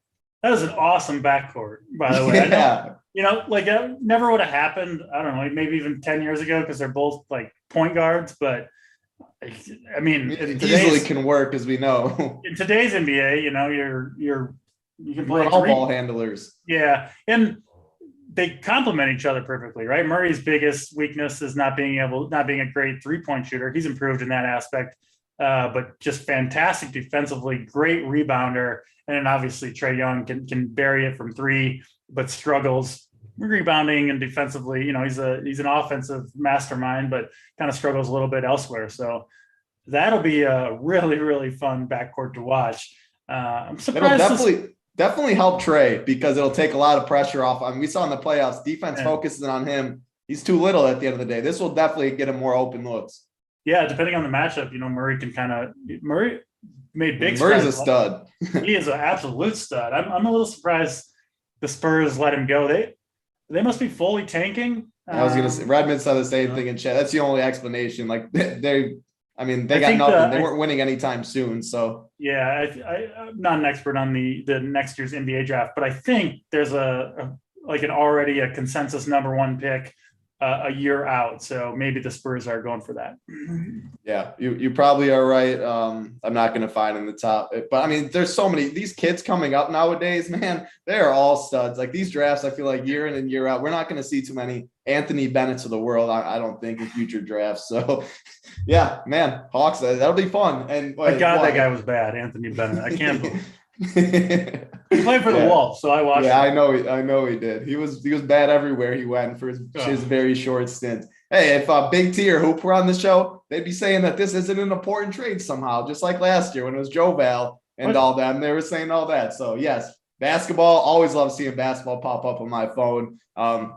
That was an awesome backcourt, by the way. Yeah. That never would have happened. I don't know, maybe even 10 years ago, because they're both like point guards. But I mean, it easily can work, as we know. In today's NBA, you can play all ball handlers. Yeah, and they complement each other perfectly, right? Murray's biggest weakness is not being a great 3-point shooter. He's improved in that aspect, but just fantastic defensively, great rebounder. And then obviously Trae Young can bury it from 3, but struggles rebounding and defensively. He's an offensive mastermind, but kind of struggles a little bit elsewhere. So that'll be a really, really fun backcourt to watch. I'm surprised. It'll definitely help Trae because it'll take a lot of pressure off. I mean, we saw in the playoffs, defense focuses on him. He's too little at the end of the day. This will definitely get him more open looks. Yeah, depending on the matchup, Murray made big strides. Murray's a stud. He is an absolute stud. I'm a little surprised the Spurs let him go. They must be fully tanking. I was gonna say Redmond said the same thing in chat. That's the only explanation. Like they got nothing. They weren't winning anytime soon. So yeah, I'm not an expert on the next year's NBA draft, but I think there's already a consensus number 1 pick a year out. So maybe the Spurs are going for that. Yeah, you probably are right. I'm not going to find in the top, but I mean, there's so many, these kids coming up nowadays, man, they're all studs. Like these drafts, I feel like year in and year out, we're not going to see too many Anthony Bennett's of the world. I don't think in future drafts. So yeah, man, Hawks, that'll be fun. And that guy was bad. Anthony Bennett. I can't believe he played for the Wolves, so I watched. Yeah, him. I know he did. He was bad everywhere he went for his very short stint. Hey, if Big T or Hoop were on the show, they'd be saying that this isn't an important trade somehow, just like last year when it was Joe Val and all them. They were saying all that. So yes, basketball. Always love seeing basketball pop up on my phone.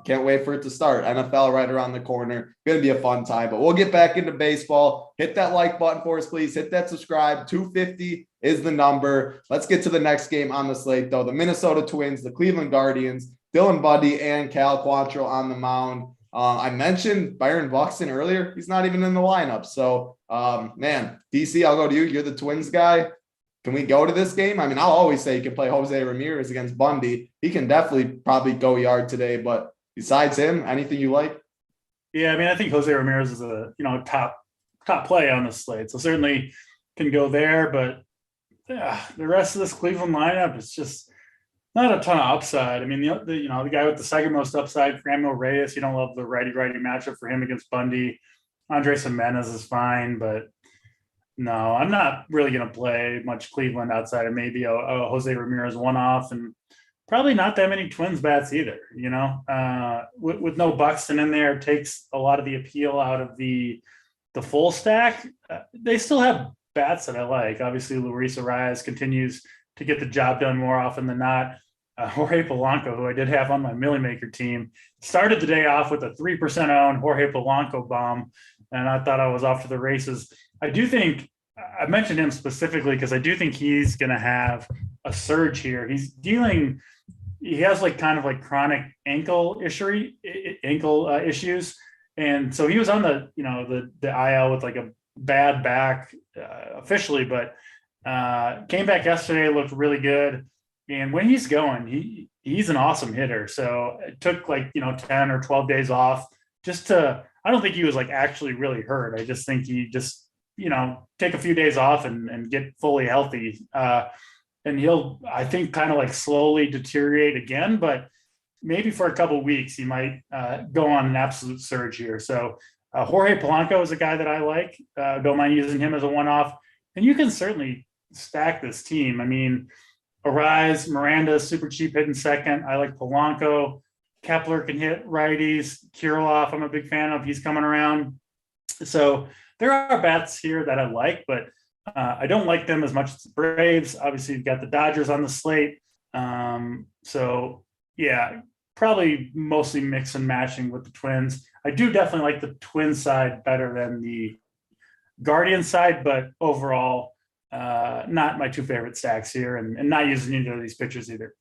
Can't wait for it to start. NFL right around the corner. Going to be a fun time. But we'll get back into baseball. Hit that like button for us, please. Hit that subscribe. 250 is the number. Let's get to the next game on the slate, though. The Minnesota Twins, the Cleveland Guardians, Dylan Bundy and Cal Quantrill on the mound. I mentioned Byron Buxton earlier. He's not even in the lineup. So, man, DC, I'll go to you. You're the Twins guy. Can we go to this game? I mean, I'll always say you can play Jose Ramirez against Bundy. He can definitely probably go yard today. But besides him, anything you like? Yeah, I mean, I think Jose Ramirez is a top play on the slate. So certainly can go there. But the rest of this Cleveland lineup is just not a ton of upside. I mean, the guy with the second most upside, Franmil Reyes, you don't love the righty-righty matchup for him against Bundy. Andres Jimenez is fine, but no, I'm not really going to play much Cleveland outside of maybe a Jose Ramirez one-off, and probably not that many Twins bats either. With no Buxton in there, it takes a lot of the appeal out of the full stack. They still have bats that I like. Obviously, Luis Arias continues to get the job done more often than not. Jorge Polanco, who I did have on my Millie Maker team, started the day off with a 3% owned Jorge Polanco bomb, and I thought I was off to the races. I do think I mentioned him specifically because I do think he's going to have a surge here. He has kind of chronic ankle issues. And so he was on the IL with a bad back officially, but came back yesterday, looked really good. And when he's going, he's an awesome hitter. So it took 10 or 12 days off I don't think he was actually really hurt. I just think he just, take a few days off and get fully healthy. And he'll, I think, kind of slowly deteriorate again, but maybe for a couple of weeks, he might go on an absolute surge here. So Jorge Polanco is a guy that I like. Don't mind using him as a one-off. And you can certainly stack this team. I mean, Arise, Miranda, super cheap hitting second. I like Polanco. Kepler can hit righties. Kirilloff, I'm a big fan of. He's coming around. So there are bats here that I like, but I don't like them as much as the Braves. Obviously, you've got the Dodgers on the slate. So, yeah, probably mostly mix and matching with the Twins. I do definitely like the Twins side better than the Guardian side, but overall, not my two favorite stacks here, and not using either of these pitchers either.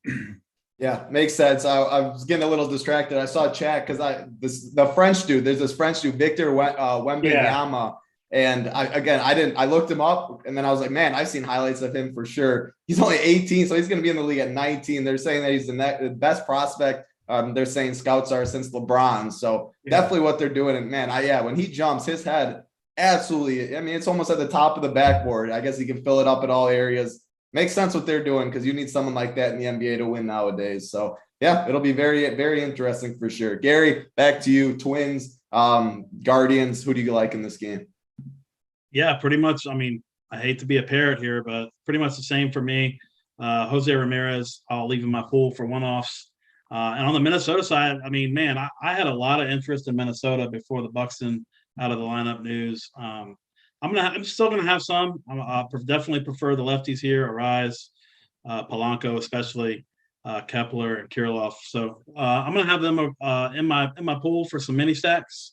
Yeah, makes sense. I was getting a little distracted. I saw chat because the French dude. There's this French dude, Victor Wembanyama, and I looked him up, and then I was like, man, I've seen highlights of him for sure. He's only 18, so he's going to be in the league at 19. They're saying that he's the best prospect. They're saying scouts are since LeBron. So definitely what they're doing. And man, when he jumps, his head absolutely. I mean, it's almost at the top of the backboard. I guess he can fill it up in all areas. Makes sense what they're doing because you need someone like that in the NBA to win nowadays. So Yeah, it'll be very, very interesting for sure. Gary, back to you. Twins, Guardians, who do you like in this game? Yeah, pretty much. I mean, I hate to be a parrot here, but pretty much the same for me. Jose Ramirez, I'll leave in my pool for one-offs. And on the Minnesota side, I mean, man, I had a lot of interest in Minnesota before the Buxton out of the lineup news. I'm still gonna have some. I definitely prefer the lefties here, Arise, Polanco, especially Kepler and Kirilloff. So I'm gonna have them in my pool for some mini stacks,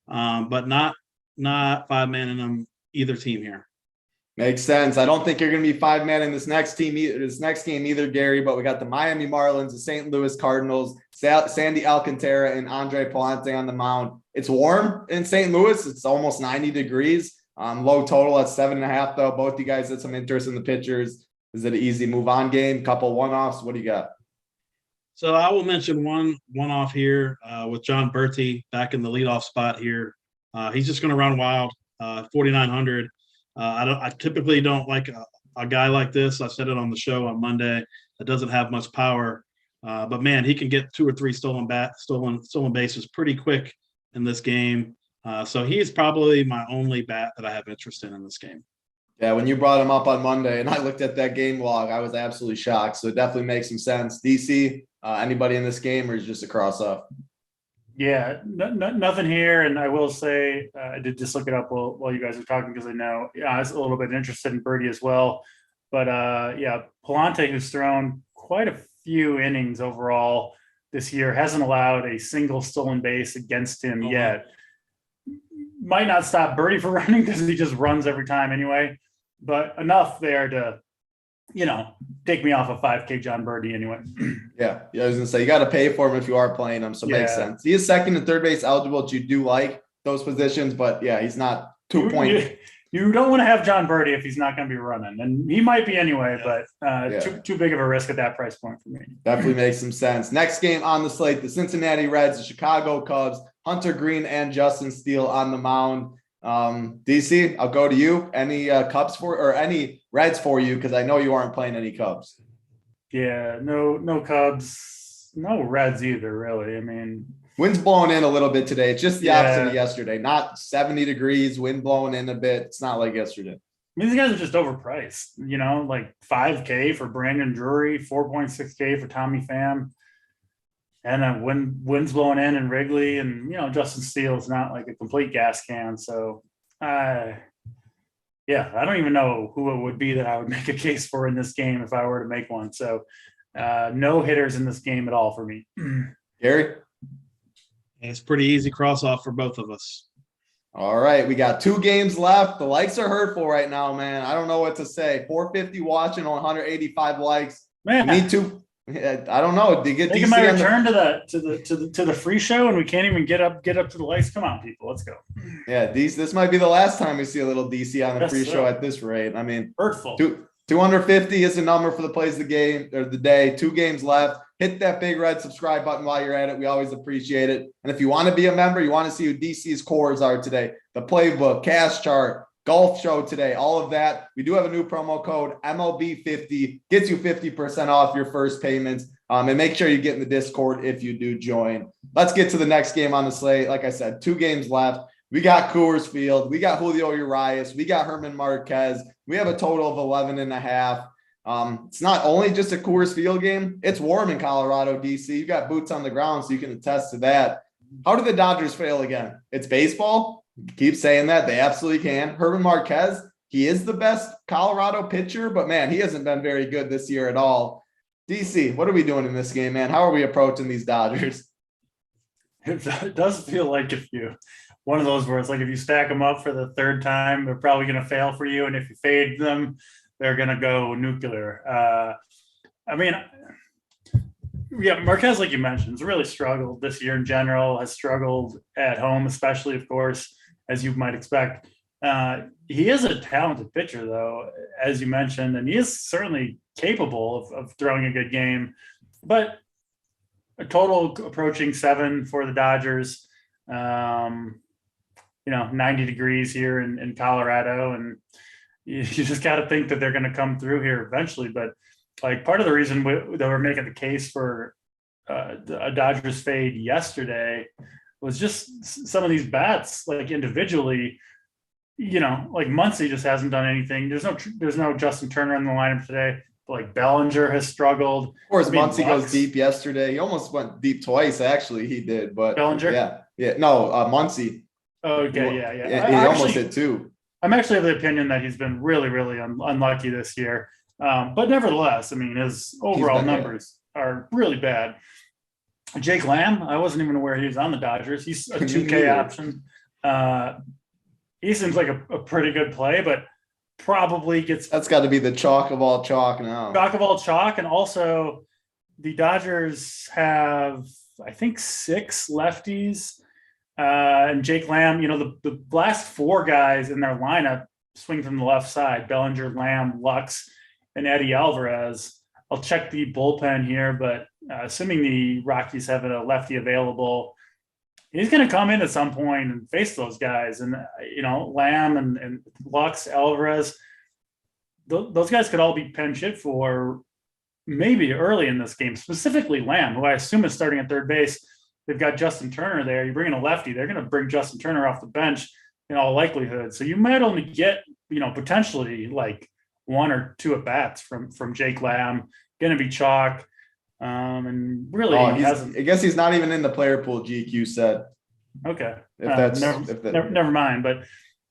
but not 5-man in them either team here. Makes sense. I don't think you're going to be 5-man in this next game either, Gary, but we got the Miami Marlins, the St. Louis Cardinals, Sandy Alcantara and Andre Palante on the mound. It's warm in St. Louis. It's almost 90 degrees. Low total at 7.5 though. Both you guys had some interest in the pitchers. Is it an easy move on game? Couple one-offs? What do you got? So I will mention one-off here with John Berti back in the leadoff spot here. He's just going to run wild, 4,900. I typically don't like a guy like this. I said it on the show on Monday that doesn't have much power, but man, he can get 2 or 3 stolen bases pretty quick in this game. So he's probably my only bat that I have interest in this game. Yeah, when you brought him up on Monday and I looked at that game log, I was absolutely shocked. So it definitely makes some sense. DC, anybody in this game, or is just a cross-off? Yeah, nothing here. And I will say, I did just look it up while you guys are talking because I know I was a little bit interested in Birdie as well. But yeah, Palante, who's thrown quite a few innings overall this year, hasn't allowed a single stolen base against him yet. Might not stop Birdie from running because he just runs every time anyway, but enough there to, take me off a 5K John Birdie anyway. Yeah, I was gonna say you got to pay for him if you are playing him, so it makes sense. He is second and third base eligible, which you do like those positions, but yeah, he's not 2 point. You don't want to have John Birdie if he's not going to be running, and he might be anyway, but too big of a risk at that price point for me. Definitely makes some sense. Next game on the slate: the Cincinnati Reds, the Chicago Cubs, Hunter Green and Justin Steele on the mound. DC, I'll go to you. Any Cubs any Reds for you? Because I know you aren't playing any Cubs. Yeah, no Cubs, no Reds either, really. I mean, wind's blowing in a little bit today. It's just the opposite of yesterday. Not 70 degrees, wind blowing in a bit. It's not like yesterday. I mean, these guys are just overpriced, like 5K for Brandon Drury, 4.6K for Tommy Pham. And then wind's blowing in Wrigley, and Justin Steele is not like a complete gas can. So, I don't even know who it would be that I would make a case for in this game if I were to make one. So, no hitters in this game at all for me. Gary, it's pretty easy cross off for both of us. All right, we got 2 games left. The likes are hurtful right now, man. I don't know what to say. 450 watching on 185 likes. Man, me too. I don't know. Did you get DC my return to the free show, and we can't even get up to the likes. Come on, people, let's go. Yeah, this might be the last time we see a little DC on the free show at this rate. I mean, hurtful. 250 is the number for the plays of the game or the day. 2 games left. Hit that big red subscribe button while you're at it. We always appreciate it. And if you want to be a member, you want to see who DC's cores are today, the playbook, cash chart, golf show today, all of that. We do have a new promo code, MLB50, gets you 50% off your first payments. And make sure you get in the Discord if you do join. Let's get to the next game on the slate. Like I said, 2 games left. We got Coors Field. We got Julio Urias. We got Herman Marquez. We have a total of 11.5. It's not only just a Coors Field game. It's warm in Colorado, DC. You got boots on the ground, so you can attest to that. How did the Dodgers fail again? It's baseball. Keep saying that. They absolutely can. Herman Marquez, he is the best Colorado pitcher, but man, he hasn't been very good this year at all. DC, what are we doing in this game, man? How are we approaching these Dodgers? It does feel like one of those where it's like if you stack them up for the 3rd time, they're probably going to fail for you. And if you fade them, they're going to go nuclear. Marquez, like you mentioned, has really struggled this year in general, has struggled at home, especially, of course, as you might expect. He is a talented pitcher, though, as you mentioned, and he is certainly capable of throwing a good game. But a total approaching 7 for the Dodgers, 90 degrees here in Colorado, and you just got to think that they're going to come through here eventually. But like part of the reason that we're making the case for a Dodgers fade yesterday was just some of these bats, like individually, like Muncy just hasn't done anything. There's no Justin Turner in the lineup today. But like Bellinger has struggled. Of course, Muncy goes deep yesterday. He almost went deep twice, actually. He did, but Bellinger? Yeah. No, Muncy. Okay, yeah. He almost hit 2. I'm actually of the opinion that he's been really, really unlucky this year. But nevertheless, I mean, his overall numbers are really bad. Jake Lamb, I wasn't even aware he was on the Dodgers. He's a 2K option. He seems like a pretty good play, but probably gets. That's got to be the chalk of all chalk now. Chalk of all chalk. And also, the Dodgers have, I think, 6 lefties. And Jake Lamb, the last 4 guys in their lineup swing from the left side: Bellinger, Lamb, Lux, and Eddie Alvarez. I'll check the bullpen here, but assuming the Rockies have a lefty available, he's going to come in at some point and face those guys. And, Lamb and Lux, Alvarez, those guys could all be pinch hit for maybe early in this game, specifically Lamb, who I assume is starting at third base. They've got Justin Turner there. You bring in a lefty, they're going to bring Justin Turner off the bench in all likelihood. So you might only get, potentially like 1 or 2 at bats from Jake Lamb. Going to be chalk. And really, I guess he's not even in the player pool, GQ said. Okay. Never mind. But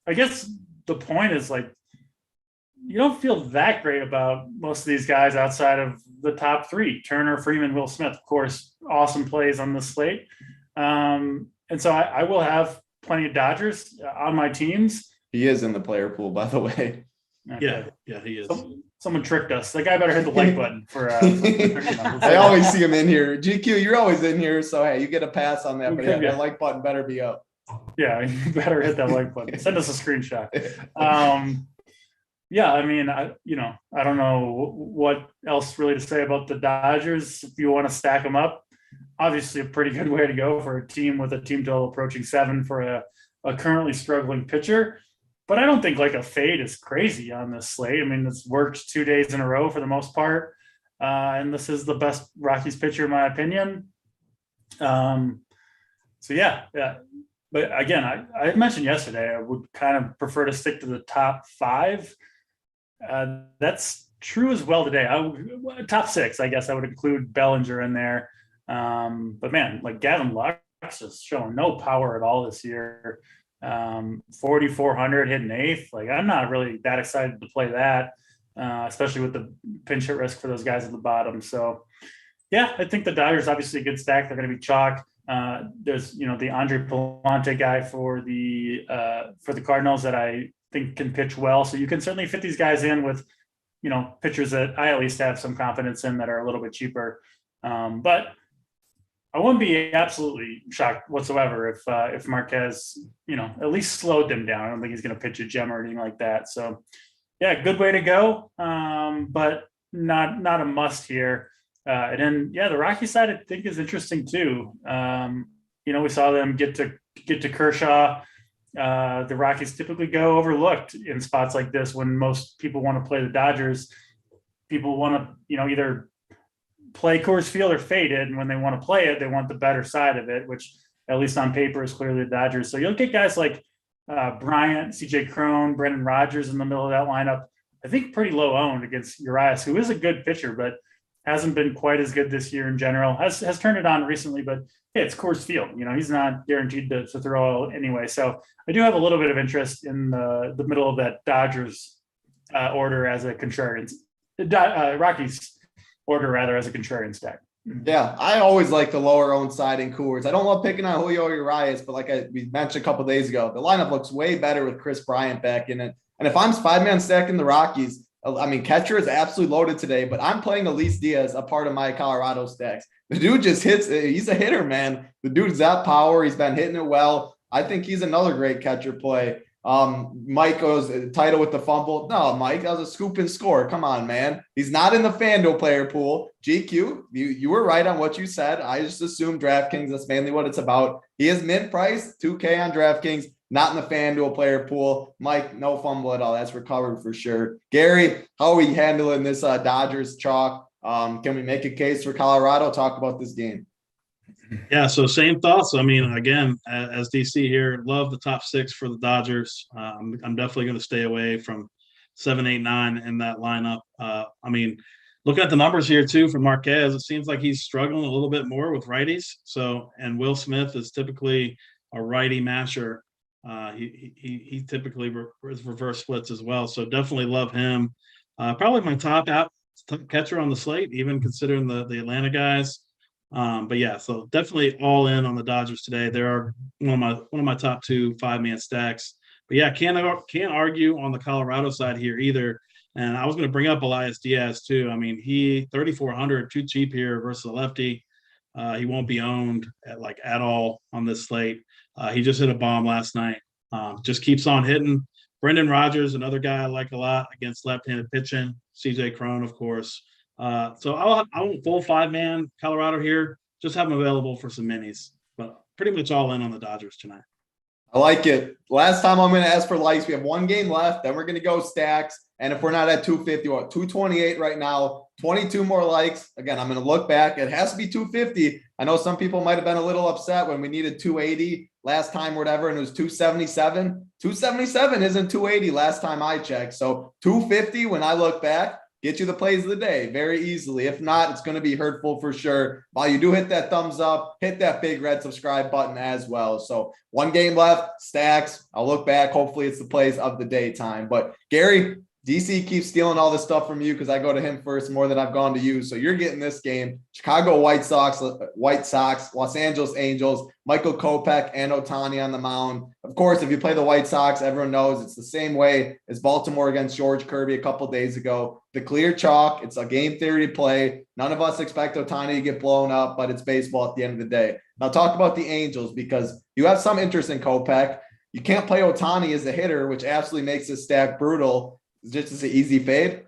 I guess the point is, like, you don't feel that great about most of these guys outside of the top 3: Turner, Freeman, Will Smith. Of course, awesome plays on the slate. And so I will have plenty of Dodgers on my teams. He is in the player pool, by the way. Okay. Yeah, he is. Someone tricked us. That guy better hit the like button for. I always see him in here. GQ, you're always in here, so hey, you get a pass on that. But yeah, that like button better be up. Yeah, you better hit that like button. Send us a screenshot. Yeah, I mean, I don't know what else really to say about the Dodgers. If you want to stack them up, obviously a pretty good way to go for a team with a team total approaching 7 for a currently struggling pitcher. But I don't think like a fade is crazy on this slate. I mean, it's worked 2 days in a row for the most part. And this is the best Rockies pitcher, in my opinion. So yeah. But again, I mentioned yesterday, I would kind of prefer to stick to the top 5. That's true as well today. Top 6, I guess I would include Bellinger in there. But man, like Gavin Lux is showing no power at all this year. 4,400 hitting 8th. Like, I'm not really that excited to play that, especially with the pinch hit risk for those guys at the bottom. So yeah, I think the Dodgers obviously a good stack. They're going to be chalk. There's, the Andre Palante guy for the Cardinals that I think can pitch well. So you can certainly fit these guys in with, pitchers that I at least have some confidence in that are a little bit cheaper. But I wouldn't be absolutely shocked whatsoever if Marquez, at least slowed them down. I don't think he's going to pitch a gem or anything like that. So yeah, good way to go. But not a must here. And then, the Rocky side, I think, is interesting too. We saw them get to Kershaw. The Rockies typically go overlooked in spots like this when most people want to play the Dodgers. People want to, either play Coors Field or fade it. And when they want to play it, they want the better side of it, which at least on paper is clearly the Dodgers. So you'll get guys like Bryant, CJ Cron, Brendan Rodgers in the middle of that lineup. I think pretty low owned against Urias, who is a good pitcher, but hasn't been quite as good this year in general. Has turned it on recently, but hey, it's Coors Field. He's not guaranteed to throw anyway. So I do have a little bit of interest in the middle of that Dodgers order as a contrarian, Rockies order rather as a contrarian stack. Yeah, I always like the lower owned side in Coors. I don't love picking on Julio Urias, but like we mentioned a couple of days ago, the lineup looks way better with Chris Bryant back in it. And if I'm 5-man stacking the Rockies, I mean, catcher is absolutely loaded today, but I'm playing Elise Diaz, a part of my Colorado stacks. The dude just hits. He's a hitter, man. The dude's got power. He's been hitting it well. I think he's another great catcher play. Mike goes title with the fumble. No, Mike, that was a scoop and score. Come on, man. He's not in the FanDuel player pool. GQ, you were right on what you said. I just assumed DraftKings. That's mainly what it's about. He is mint price, $2K on DraftKings, not in the FanDuel player pool. Mike, no fumble at all. That's recovered for sure. Gary, how are we handling this Dodgers chalk? Can we make a case for Colorado? Talk about this game. Yeah, so same thoughts. I mean, again, as DC here, love the top 6 for the Dodgers. I'm definitely going to stay away from 7, 8, 9 in that lineup. I mean, looking at the numbers here too for Marquez, it seems like he's struggling a little bit more with righties. So, and Will Smith is typically a righty masher. He typically is reverse splits as well. So definitely love him. Probably my top catcher on the slate, even considering the Atlanta guys. But yeah, so definitely all in on the Dodgers today. They are one of my top 2 5-man stacks. But yeah, can't argue on the Colorado side here either. And I was going to bring up Elias Diaz too. I mean, he 3,400, too cheap here versus a lefty. He won't be owned at all on this slate. He just hit a bomb last night. Just keeps on hitting. Brendan Rodgers, another guy I like a lot against left-handed pitching. CJ Cron, of course. So I won't full 5-man Colorado here. Just have them available for some minis. But pretty much all in on the Dodgers tonight. I like it. Last time I'm going to ask for likes. We have 1 game left. Then we're going to go stacks. And if we're not at 250, we're at 228 right now. 22 more likes. Again, I'm going to look back. It has to be 250. I know some people might have been a little upset when we needed 280 last time or whatever, and it was 277. 277 isn't 280 last time I checked. So 250 when I look back. Get you the plays of the day very easily. If not, it's going to be hurtful for sure. While you do hit that thumbs up, hit that big red subscribe button as well. So 1 game left, stacks. I'll look back. Hopefully it's the plays of the daytime. But Gary, DC keeps stealing all this stuff from you because I go to him first more than I've gone to you. So you're getting this game. Chicago White Sox, Los Angeles Angels, Michael Kopech and Ohtani on the mound. Of course, if you play the White Sox, everyone knows it's the same way as Baltimore against George Kirby a couple days ago. The clear chalk. It's a game theory play. None of us expect Ohtani to get blown up, but it's baseball at the end of the day. Now talk about the Angels because you have some interest in Kopech. You can't play Ohtani as a hitter, which absolutely makes this stack brutal. Just as an easy fade.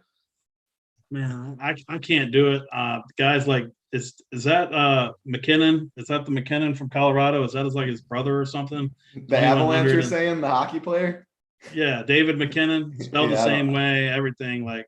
Man, I can't do it. Guys like is that McKinnon? Is that the McKinnon from Colorado? Is that his brother or something? The Avalanche, you're saying, the hockey player? Yeah, David McKinnon, spelled the same way, everything. Like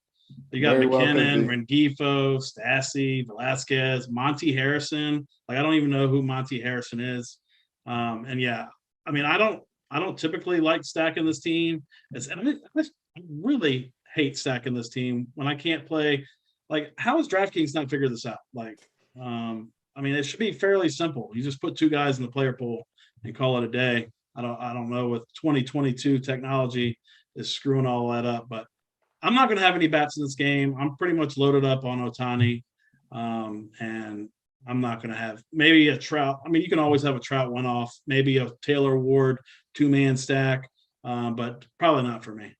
you got McKinnon, Rengifo, Stassi, Velasquez, Monty Harrison. Like I don't even know who Monty Harrison is. And yeah, I mean I don't typically like stacking this team. I really hate stacking this team when I can't play. Like, how has DraftKings not figured this out? Like, I mean, it should be fairly simple. You just put 2 guys in the player pool and call it a day. I don't know with 2022 technology is screwing all that up, but I'm not going to have any bats in this game. I'm pretty much loaded up on Ohtani, and I'm not going to have maybe a Trout. I mean, you can always have a Trout one-off, maybe a Taylor Ward 2-man stack, but probably not for me.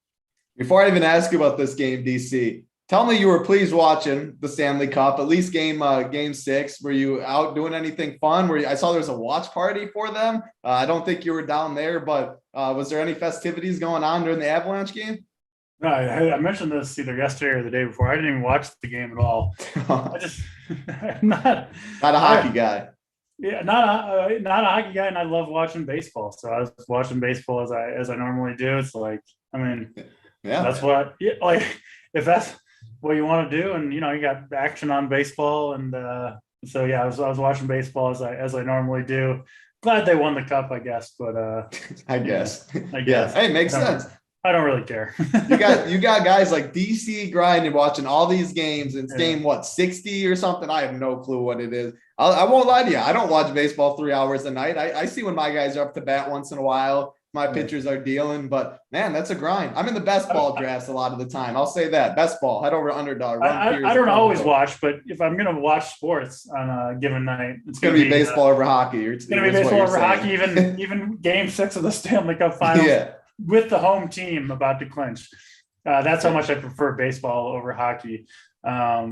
Before I even ask you about this game, DC, tell me you were pleased watching the Stanley Cup, at least game 6. Were you out doing anything fun? I saw there was a watch party for them. I don't think you were down there, but was there any festivities going on during the Avalanche game? No, I mentioned this either yesterday or the day before. I didn't even watch the game at all. I'm not a hockey guy. Yeah, not a hockey guy, and I love watching baseball. So I was watching baseball as I normally do. It's like, I mean. Yeah, that's what. Yeah, like if that's what you want to do, and you got action on baseball, and so yeah, I was watching baseball as I normally do. Glad they won the cup, I guess, but I guess. Yeah, hey, makes sense. I don't really care. you got guys like DC grinding, watching all these games, and it's game 60 or something. I have no clue what it is. I won't lie to you. I don't watch baseball 3 hours a night. I see when my guys are up to bat once in a while. My pitchers are dealing, but man, that's a grind. I'm in the best ball drafts a lot of the time. I'll say that. Best ball, head over to Underdog. I don't always watch, but if I'm going to watch sports on a given night, it's going to be baseball over hockey. It's going to be baseball over hockey, even game 6 of the Stanley Cup Finals with the home team about to clinch. That's how much I prefer baseball over hockey. I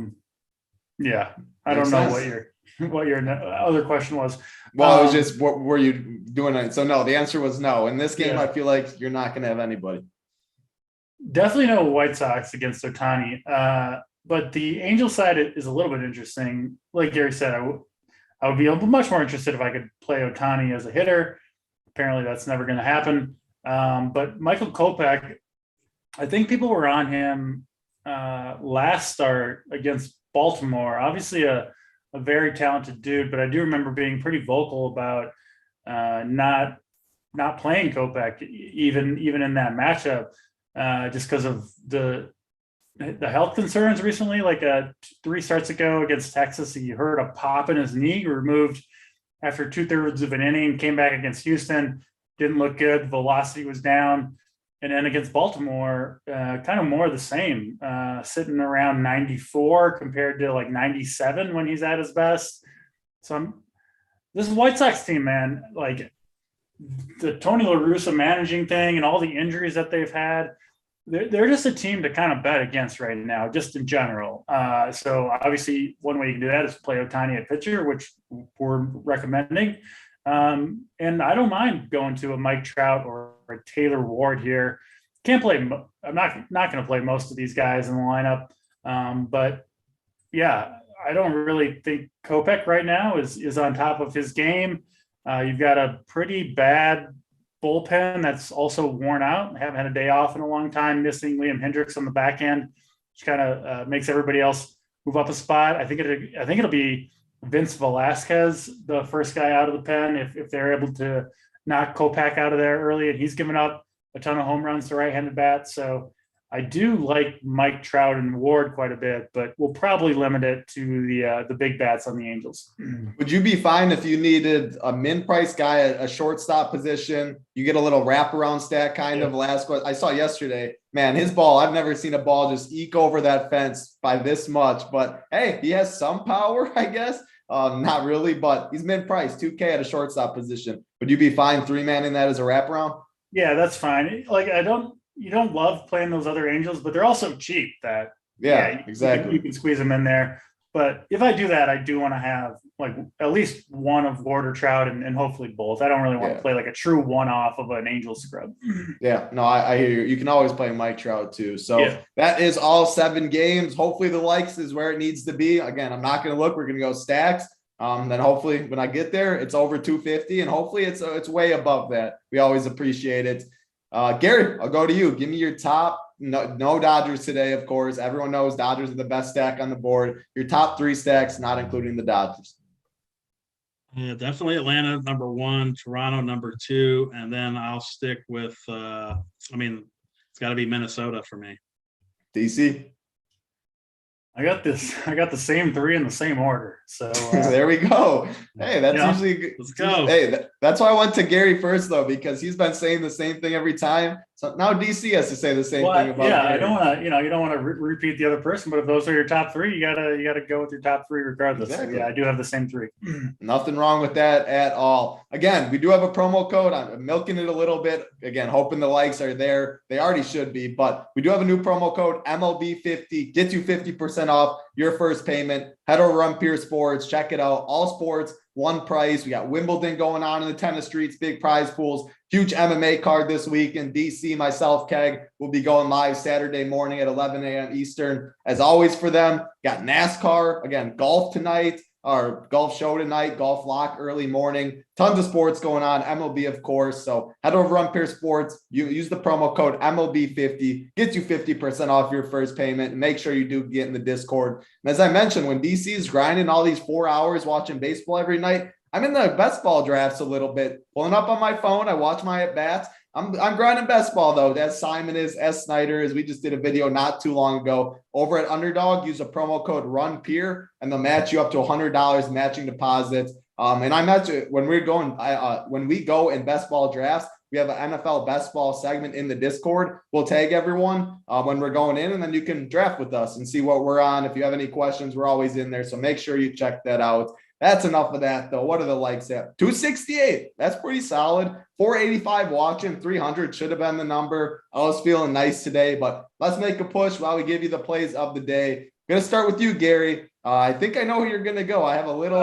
don't know what your other question was. Well, it was just, what were you doing? So no, the answer was no. In this game, I feel like you're not going to have anybody. Definitely no White Sox against Ohtani. But the Angel side is a little bit interesting. Like Gary said, I would be much more interested if I could play Ohtani as a hitter. Apparently that's never going to happen. But Michael Kopech, I think people were on him last start against Baltimore. Obviously a very talented dude, but I do remember being pretty vocal about not playing Kopech even in that matchup, just because of the health concerns recently. Like 3 starts ago against Texas, he hurt a pop in his knee, removed after 2/3 of an inning, came back against Houston, didn't look good. Velocity was down. And then against Baltimore, kind of more of the same, sitting around 94 compared to like 97 when he's at his best. So this is White Sox team, man. Like the Tony La Russa managing thing and all the injuries that they've had, they're just a team to kind of bet against right now, just in general. So obviously one way you can do that is play Ohtani at pitcher, which we're recommending. And I don't mind going to a Mike Trout or a Taylor Ward here. Can't play. I'm not going to play most of these guys in the lineup. But yeah, I don't really think Kopech right now is on top of his game. You've got a pretty bad bullpen that's also worn out. Haven't had a day off in a long time, missing Liam Hendricks on the back end, which kind of makes everybody else move up a spot. I think it'll be Vince Velasquez, the first guy out of the pen, if they're able to knock Kopech out of there early, and he's given up a ton of home runs to right-handed bats. So I do like Mike Trout and Ward quite a bit, but we'll probably limit it to the big bats on the Angels. Would you be fine if you needed a min-price guy, a shortstop position? You get a little wraparound stat kind of. Velasquez. I saw yesterday, man, his ball, I've never seen a ball just eke over that fence by this much. But hey, he has some power, I guess. Not really, but he's min-price, 2K at a shortstop position. Would you be fine 3-manning that as a wraparound? Yeah, that's fine. Like you don't love playing those other Angels, but they're also cheap that exactly. You can squeeze them in there. But if I do that, I do want to have like at least one of Ward or Trout and hopefully both. I don't really want to play like a true one-off of an Angel scrub. Yeah, no, I hear you. You can always play Mike Trout too. So that is all 7 games. Hopefully the likes is where it needs to be. Again, I'm not going to look. We're going to go stacks. Then hopefully when I get there, it's over 250 and hopefully it's way above that. We always appreciate it. Gary, I'll go to you. Give me your top. No Dodgers today, of course. Everyone knows Dodgers are the best stack on the board. Your top 3 stacks, not including the Dodgers. Yeah, definitely Atlanta number 1, Toronto number 2, and then I'll stick with. It's got to be Minnesota for me. DC. I got the same 3 in the same order. So there we go. Hey, that's usually let's go. Hey, that's why I went to Gary first though, because he's been saying the same thing every time. So now DC has to say the same thing about. Yeah, Gary. I don't want to. You don't want to repeat the other person, but if those are your top 3, you gotta go with your top 3 regardless. Exactly. So, yeah, I do have the same 3. Nothing wrong with that at all. Again, we do have a promo code. I'm milking it a little bit. Again, hoping the likes are there. They already should be, but we do have a new promo code, MLB50. Gets you 50% off your first payment. Head over on Peer Sports. Check it out. All sports, one price. We got Wimbledon going on in the tennis streets, big prize pools. Huge MMA card this week in DC. Myself, Keg, will be going live Saturday morning at 11 a.m. Eastern. As always for them, got NASCAR. Again, golf tonight, or golf show tonight, golf lock early morning. Tons of sports going on. MLB, of course. So head over on Peer Sports. You use the promo code MLB50. Gets you 50% off your first payment. And make sure you do get in the Discord. And as I mentioned, when DC is grinding all these 4 hours watching baseball every night, I'm in the best ball drafts a little bit. Pulling up on my phone. I watch my at-bats. I'm grinding best ball, though, as Simon is, as Snyder is. We just did a video not too long ago over at Underdog. Use a promo code RUNPEER, and they'll match you up to $100 matching deposits. And I mentioned when we go in best ball drafts, we have an NFL best ball segment in the Discord. We'll tag everyone when we're going in, and then you can draft with us and see what we're on. If you have any questions, we're always in there. So make sure you check that out. That's enough of that, though. What are the likes at? 268. That's pretty solid. 485 watching. 300 should have been the number. I was feeling nice today, but let's make a push while we give you the plays of the day. Going to start with you, Gary. I think I know who you're going to go. I have a little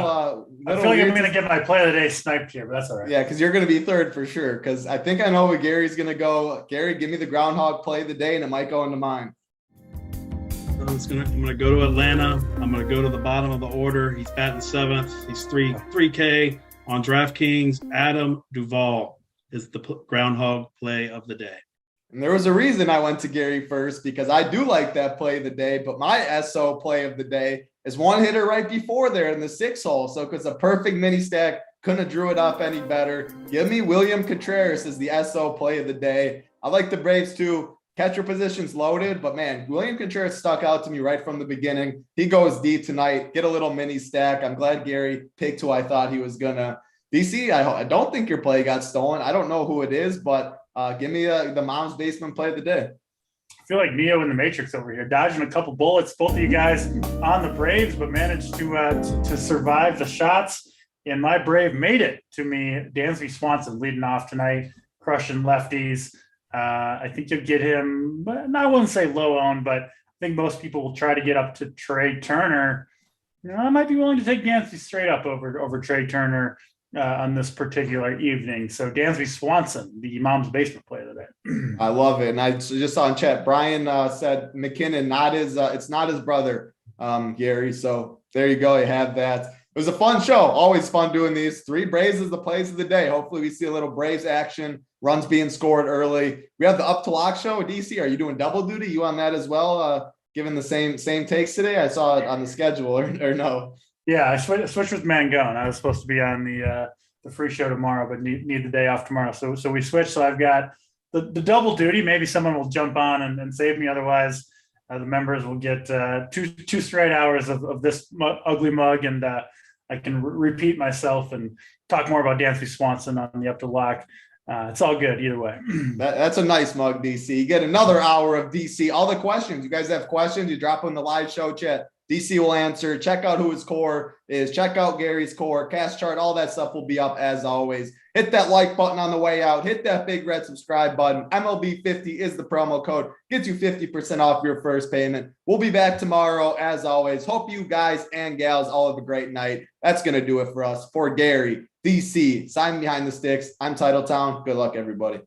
I feel like I'm going to get my play of the day sniped here, but that's all right. Yeah, because you're going to be third for sure, because I think I know where Gary's going to go. Gary, give me the groundhog play of the day, and it might go into mine. I'm going to go to Atlanta. I'm going to go to the bottom of the order. He's batting 7th. He's 3K on DraftKings. Adam Duvall is the groundhog play of the day. And there was a reason I went to Gary first, because I do like that play of the day, but my SO play of the day his one hitter right before there in the 6 hole. So it's a perfect mini stack. Couldn't have drew it up any better. Give me William Contreras as the SO play of the day. I like the Braves too. Catcher position's loaded, but man, William Contreras stuck out to me right from the beginning. He goes deep tonight. Get a little mini stack. I'm glad Gary picked who I thought he was gonna. DC, I don't think your play got stolen. I don't know who it is, but give me the mom's basement play of the day. I feel like Neo in the Matrix over here, dodging a couple bullets. Both of you guys on the Braves, but managed to survive the shots. And my Brave made it to me. Dansby Swanson leading off tonight, crushing lefties. I think you'll get him, I wouldn't say low owned, but I think most people will try to get up to Trey Turner. I might be willing to take Dansby straight up over Trey Turner on this particular evening. So Dansby Swanson, the mom's basement play of the day. I love it. And I just saw in chat, Brian said McKinnon, it's not his brother, Gary. So there you go. You have that. It was a fun show. Always fun doing these. 3 Braves is the plays of the day. Hopefully we see a little Braves action, runs being scored early. We have the Up to Lock show. DC, are you doing double duty? You on that as well? Given the same takes today? I saw it on the schedule or no? Yeah, I switched with Mangone. I was supposed to be on the free show tomorrow, but need the day off tomorrow. So we switched. So I've got the double duty. Maybe someone will jump on and save me. Otherwise, the members will get two straight hours of this ugly mug, and I can repeat myself and talk more about Dansby Swanson on the Up to Lock. It's all good either way. That's a nice mug, DC. You get another hour of DC. All the questions. You guys have questions, you drop in the live show chat. DC will answer. Check out who his core is. Check out Gary's core, cast chart, all that stuff will be up as always. Hit that like button on the way out. Hit that big red subscribe button. MLB50 is the promo code. Gets you 50% off your first payment. We'll be back tomorrow as always. Hope you guys and gals all have a great night. That's going to do it for us. For Gary, DC, Simon Behind the Sticks, I'm Titletown. Good luck, everybody.